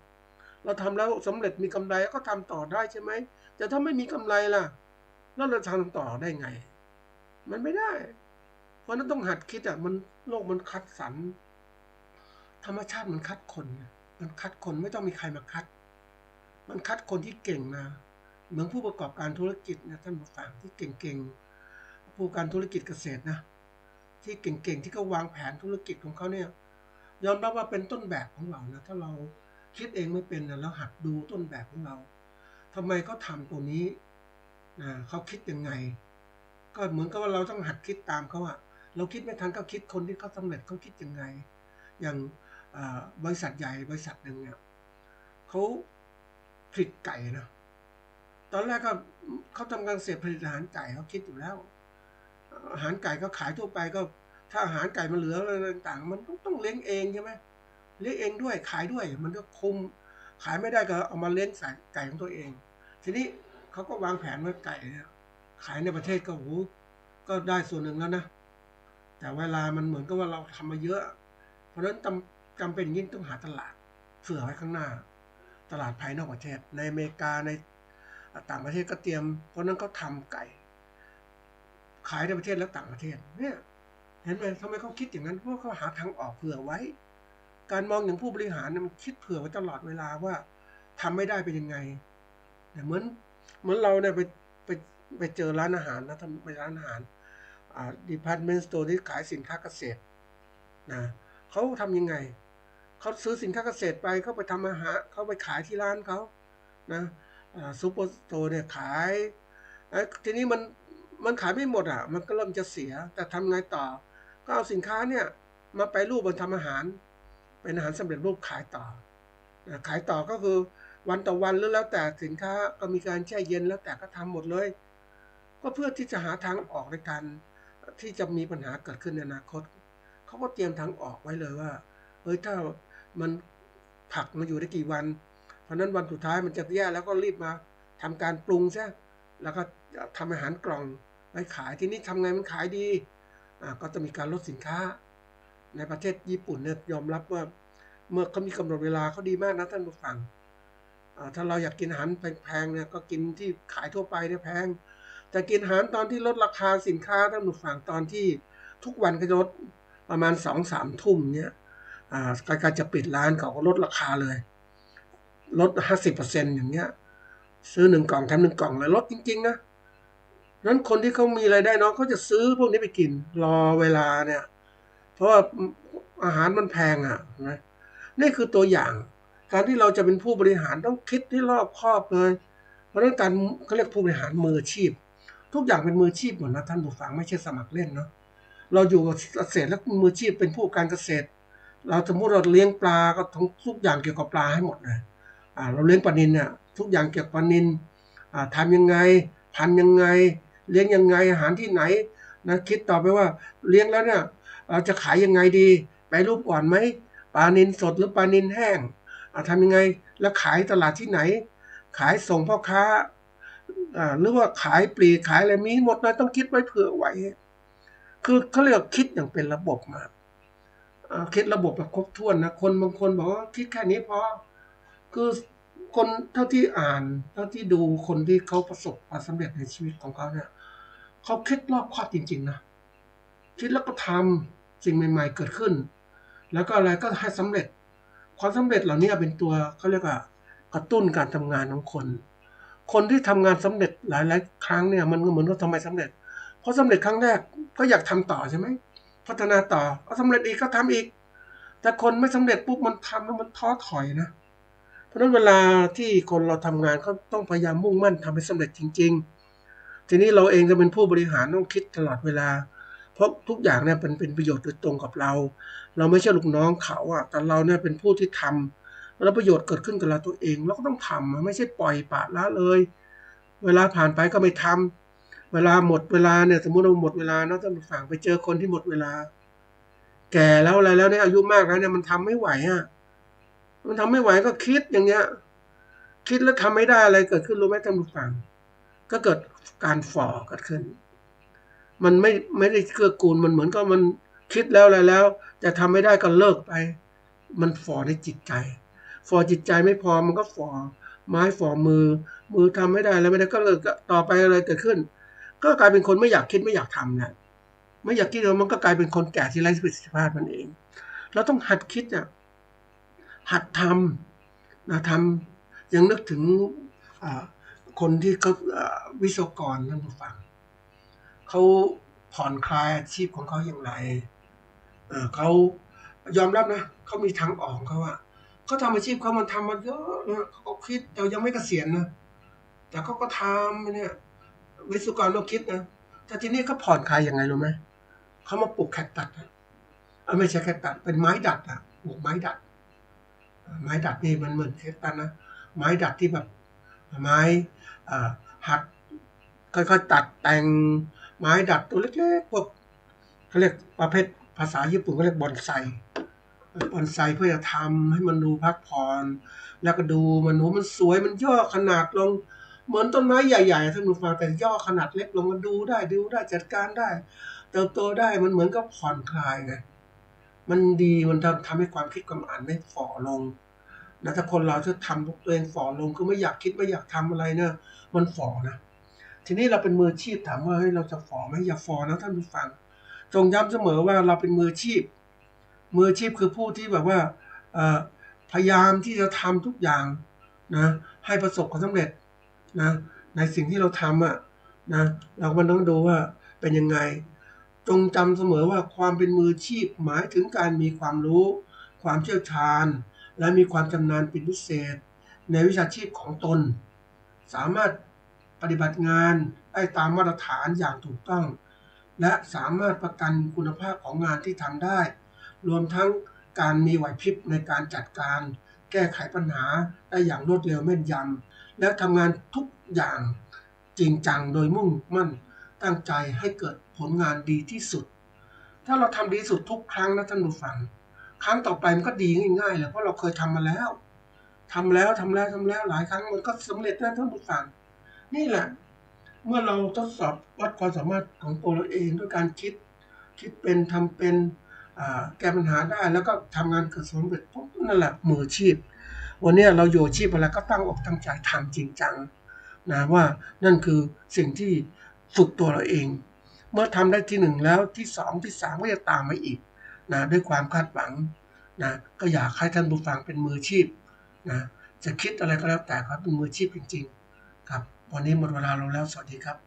เราทำแล้วสำเร็จมีกำไรก็ทำต่อได้ใช่ไหมแต่ถ้าไม่มีกำไรล่ะแล้วเราทำต่อได้ไงมันไม่ได้เพราะนั้นต้องหัดคิดมันโลกมันคัดสรรธรรมชาติมันคัดคนมันคัดคนไม่ต้องมีใครมาคัดมันคัดคนที่เก่งนะเหมือนผู้ประกอบการธุรกิจนะท่านผู้ฟังที่เก่งๆผู้การธุรกิจเกษตรนะที่เก่งๆที่เขาวางแผนธุรกิจของเขาเนี่ยยอมรับว่าเป็นต้นแบบของเรานะถ้าเราคิดเองไม่เป็นนะแล้วหัดดูต้นแบบของเราทำไมเขาทำตัวนี้นะเขาคิดยังไงก็เหมือนกับว่าเราต้องหัดคิดตามเขาเราคิดไม่ทันก็คิดคนที่เขาสำเร็จเขาคิดยังไงอย่างบริษัทใหญ่บริษัทหนึ่งเนี่ยเขาผลิตไก่นะตอนแรกก็เขาทำการเกษตรผลิตอาหารไก่เขาคิดอยู่แล้วอาหารไก่ก็ขายทั่วไปก็ถ้าอาหารไก่มันเหลืออะไรต่างๆมันต้องเลี้ยงเองใช่ไหมเลี้ยงเองด้วยขายด้วยมันก็คุ้มขายไม่ได้ก็เอามาเลี้ยงใส่ไก่ของตัวเองทีนี้เขาก็วางแผนว่าไก่เนี่ยขายในประเทศก็ก็ได้ส่วนหนึ่งแล้วนะแต่เวลามันเหมือนกับว่าเราทำมาเยอะเพราะฉะนั้นจำเป็นยิ่งต้องหาตลาดเผื่อไว้ข้างหน้าตลาดภายนอกประเทศในอเมริกาในต่างประเทศก็เตรียมเพราะนั้นเขาทำไก่ขายในประเทศและต่างประเทศเนี่ยเห็นไหมทำไมเขาคิดอย่างนั้นเพราะเขาหาทางออกเผื่อไว้การมองอย่างผู้บริหารมันคิดเผื่อไว้ตลอดเวลาว่าทำไม่ได้เป็นยังไงเหมือนเราเนี่ยไปไปเจอร้านอาหารนะทำไปร้านอาหารdepartment store ที่ขายสินค้าเกษตรนะเขาทำยังไงเขาซื้อสินค้าเกษตรไปเขาไปทำอาหารเขาไปขายที่ร้านเขานะซูเปอร์สโตร์เนี่ยขายทีนี้มันขายไม่หมดมันก็เริ่มจะเสียแต่ทำไงต่อก็เอาสินค้าเนี่ยมาแปรรูปมาทำอาหารเป็นอาหารสำเร็จรูปขายต่อขายต่อก็คือวันต่อวันหรือแล้วแต่สินค้าก็มีการแช่เย็นแล้วแต่ก็ทำหมดเลยก็เพื่อที่จะหาทางออกในการที่จะมีปัญหาเกิดขึ้นในอนาคตเขาก็เตรียมทางออกไว้เลยว่าถ้ามันผักมาอยู่ได้กี่วันเพราะนั้นวันสุดท้ายมันจะแย่แล้วก็รีบมาทำการปรุงใช่แล้วก็ทำอาหารกล่องไปขายที่นี่ทำไงมันขายดีก็จะมีการลดสินค้าในประเทศญี่ปุ่นเนี่ยยอมรับว่าเมื่อเขามีกำหนดเวลาเขาดีมากนะท่านผู้ฟังถ้าเราอยากกินอาหารแพงๆเนี่ยก็กินที่ขายทั่วไปเนี่ยแพงแต่กินอาหารตอนที่ลดราคาสินค้าท่านผู้ฟังตอนที่ทุกวันก็ลดประมาณ2-3 ทุ่มเนี่ยใกล้ๆจะปิดร้านเขาก็ลดราคาเลยลด50%อย่างเงี้ยซื้อ1 กล่องแถม1 กล่องเลยลดจริงๆนะนั้นคนที่เขามีรายได้น้อยเขาจะซื้อพวกนี้ไปกินรอเวลาเนี่ยเพราะว่าอาหารมันแพงนะนี่คือตัวอย่างการที่เราจะเป็นผู้บริหารต้องคิดให้รอบคอบเลยเพราะฉะนั้นการเขาเรียกผู้บริหารมืออาชีพทุกอย่างเป็นมืออาชีพหมดนะท่านผู้ฟังไม่ใช่สมัครเล่นเนาะเราอยู่กับเกษตรแล้วมืออาชีพเป็นผู้การเกษตรเราสมมติเราเลี้ยงปลาก็ทุกอย่างเกี่ยวกับปลาให้หมดเลยเราเลี้ยงปลานิลเนี่ยทุกอย่างเกี่ยวกับปลานิลทำยังไงพันยังไงเลี้ยงยังไงอาหารที่ไหนนะคิดต่อไปว่าเลี้ยงแล้วเนี่ยเราจะขายยังไงดีไปรูปก่อนไหมปลานิลสดหรือปลานิลแห้งทำยังไงแล้วขายตลาดที่ไหนขายส่งพ่อค้าหรือว่าขายปลีกขายอะไรมีหมดเลยต้องคิดไว้เผื่อไว้คือเขาเรียกคิดอย่างเป็นระบบมาคิดระบบแบบครบถ้วนนะคนบางคนบอกว่าคิดแค่นี้พอคือคนเท่าที่อ่านเท่าที่ดูคนที่เขาประสบความสำเร็จในชีวิตของเขาเนี่ยเขาคิดรอบคอบจริงๆนะคิดแล้วก็ทำสิ่งใหม่ๆเกิดขึ้นแล้วก็อะไรก็ให้สำเร็จความสำเร็จเหล่านี้เป็นตัวเขาเรียกว่ากระตุ้นการทำงานของคนที่ทำงานสำเร็จหลายๆครั้งเนี่ยมันก็เหมือนว่าทำไมสำเร็จเพราะสำเร็จครั้งแรกก็อยากทำต่อใช่ไหมพัฒนาต่อก็สำเร็จอีกก็ทำอีกแต่คนไม่สำเร็จปุ๊บมันทำแล้วมันท้อถอยนะเพราะฉะนั้นเวลาที่คนเราทำงานเขาต้องพยายามมุ่งมั่นทำให้สำเร็จจริงๆทีนี้เราเองจะเป็นผู้บริหารต้องคิดตลอดเวลาเพราะทุกอย่างเนี่ยเป็นประโยชน์โดยตรงกับเราไม่ใช่ลูกน้องเขาแต่เราเนี่ยเป็นผู้ที่ทำแล้วประโยชน์เกิดขึ้นกับเราตัวเองเราก็ต้องทำไม่ใช่ปล่อยปละละเลยเวลาผ่านไปก็ไม่ทำเวลาหมดเวลาเนี่ยสมมติเราหมดเวลาเนาะท่านผู้ฟังไปเจอคนที่หมดเวลาแก่แล้วอะไรแล้วเนี่ยอายุมากแล้วเนี่ยมันทำไม่ไหวมันทำไม่ไหวก็คิดอย่างเงี้ย คิดแล้วทำไม่ได้อะไรเกิดขึ้นรู้ไหมท่านผู้ฟังก็เกิดการฝ่อเกิดขึ้นมันไม่ได้เกื้อกูลมันเหมือนกับมันคิดแล้วอะไรแล้วแต่ทำไม่ได้ก็เลิกไปมันฝ่อในจิตใจฝ่อจิตใจไม่พอมันก็ฝ่อไม้ฝ่อมือทำไม่ได้แล้วไม่ได้ก็เลิกต่อไปอะไรเกิดขึ้นก็กลายเป็นคนไม่อยากคิดไม่อยากทำนะไม่อยากคิดแล้วมันก็กลายเป็นคนแก่ที่ไร้ประสิทธิภาพมันเองเราต้องหัดคิดหัดทำนะทำยังนึกถึงคนที่เขาวิศวกรท่านผู้ฟังเขาผ่อนคลายอาชีพของเขาอย่างไรเขายอมรับนะเขามีทางออกเขาอะเขาทำอาชีพเขามันทำมาเยอะนะเขาคิดแต่ยังไม่เกษียณนะแต่เขาก็ทำเนี่ยวิศวกรเราคิดนะแต่ทีนี้เขาผ่อนคลายยังไงรู้ไหมเขามาปลูกแคคตัสไม่ใช่แคคตัสเป็นไม้ดัดอะปลูกไม้ดัดไม้ดัดนี่มันเหมือนแคคตัสนะไม้ดัดที่แบบไม้หัดค่อยๆตัดแต่งไม้ดัดตัวเล็กๆพวกเขาเรียกประเภทภาษาญี่ปุ่นเขาเรียกบอนไซเพื่อจะทำให้มันดูพักผ่อนแล้วก็ดูมันสวยมันย่อขนาดลงเหมือนต้นไม้ใหญ่ๆท่านผู้ฟังแต่ย่อขนาดเล็กลงมันดูได้จัดการได้เติบโตได้มันเหมือนกับผ่อนคลายไงมันดีมันทำให้ความคิดความอ่านไม่ฝ่อลงนะถ้าคนเราจะทำตัวเองฝ่อลงคือไม่อยากคิดไม่อยากทำอะไรเนี่ยมันฝ่อนะทีนี้เราเป็นมืออาชีพถามว่าเฮ้ยเราจะฝ่อไหมอย่าฝ่อนะท่านผู้ฟังจงย้ำเสมอว่าเราเป็นมืออาชีพคือผู้ที่แบบว่าพยายามที่จะทำทุกอย่างนะให้ประสบความสำเร็จนะในสิ่งที่เราทำนะเรามันต้องดูว่าเป็นยังไงจงจำเสมอว่าความเป็นมืออาชีพหมายถึงการมีความรู้ความเชี่ยวชาญและมีความชำนาญเป็นพิเศษในวิชาชีพของตนสามารถปฏิบัติงานได้ตามมาตรฐานอย่างถูกต้องและสามารถประกันคุณภาพของงานที่ทำได้รวมทั้งการมีไหวพริบในการจัดการแก้ไขปัญหาได้อย่างรวดเร็วแม่นยำและทำงานทุกอย่างจริงจังโดยมุ่งมั่นตั้งใจให้เกิดผลงานดีที่สุดถ้าเราทำดีที่สุดทุกครั้งนะท่านผู้ฟังครั้งต่อไปมันก็ดีง่ายๆเลยเพราะเราเคยทำมาแล้วทำแล้วหลายครั้งมันก็สำเร็จนะท่านผู้ฟังนี่แหละเมื่อเราทดสอบวัดความสามารถของตัวเราเองด้วยการคิดเป็นทำเป็นแก้ปัญหาได้แล้วก็ทำงานเกิดสำเร็จปุ๊บนั่นแหละมืออาชีพวันนี้เราอยู่อาชีพอะไรก็ตั้งอกตั้งใจทำจริงจังนะว่านั่นคือสิ่งที่ฝึกตัวเราเองเมื่อทำได้ที่หนึ่งแล้วที่สองที่สามก็จะตามมาอีกนะด้วยความคาดหวังนะก็อยากให้ท่านผู้ฟังเป็นมืออาชีพนะจะคิดอะไรก็แล้วแต่ครับเป็นมืออาชีพจริงๆครับวันนี้หมดเวลาลงแล้วสวัสดีครับ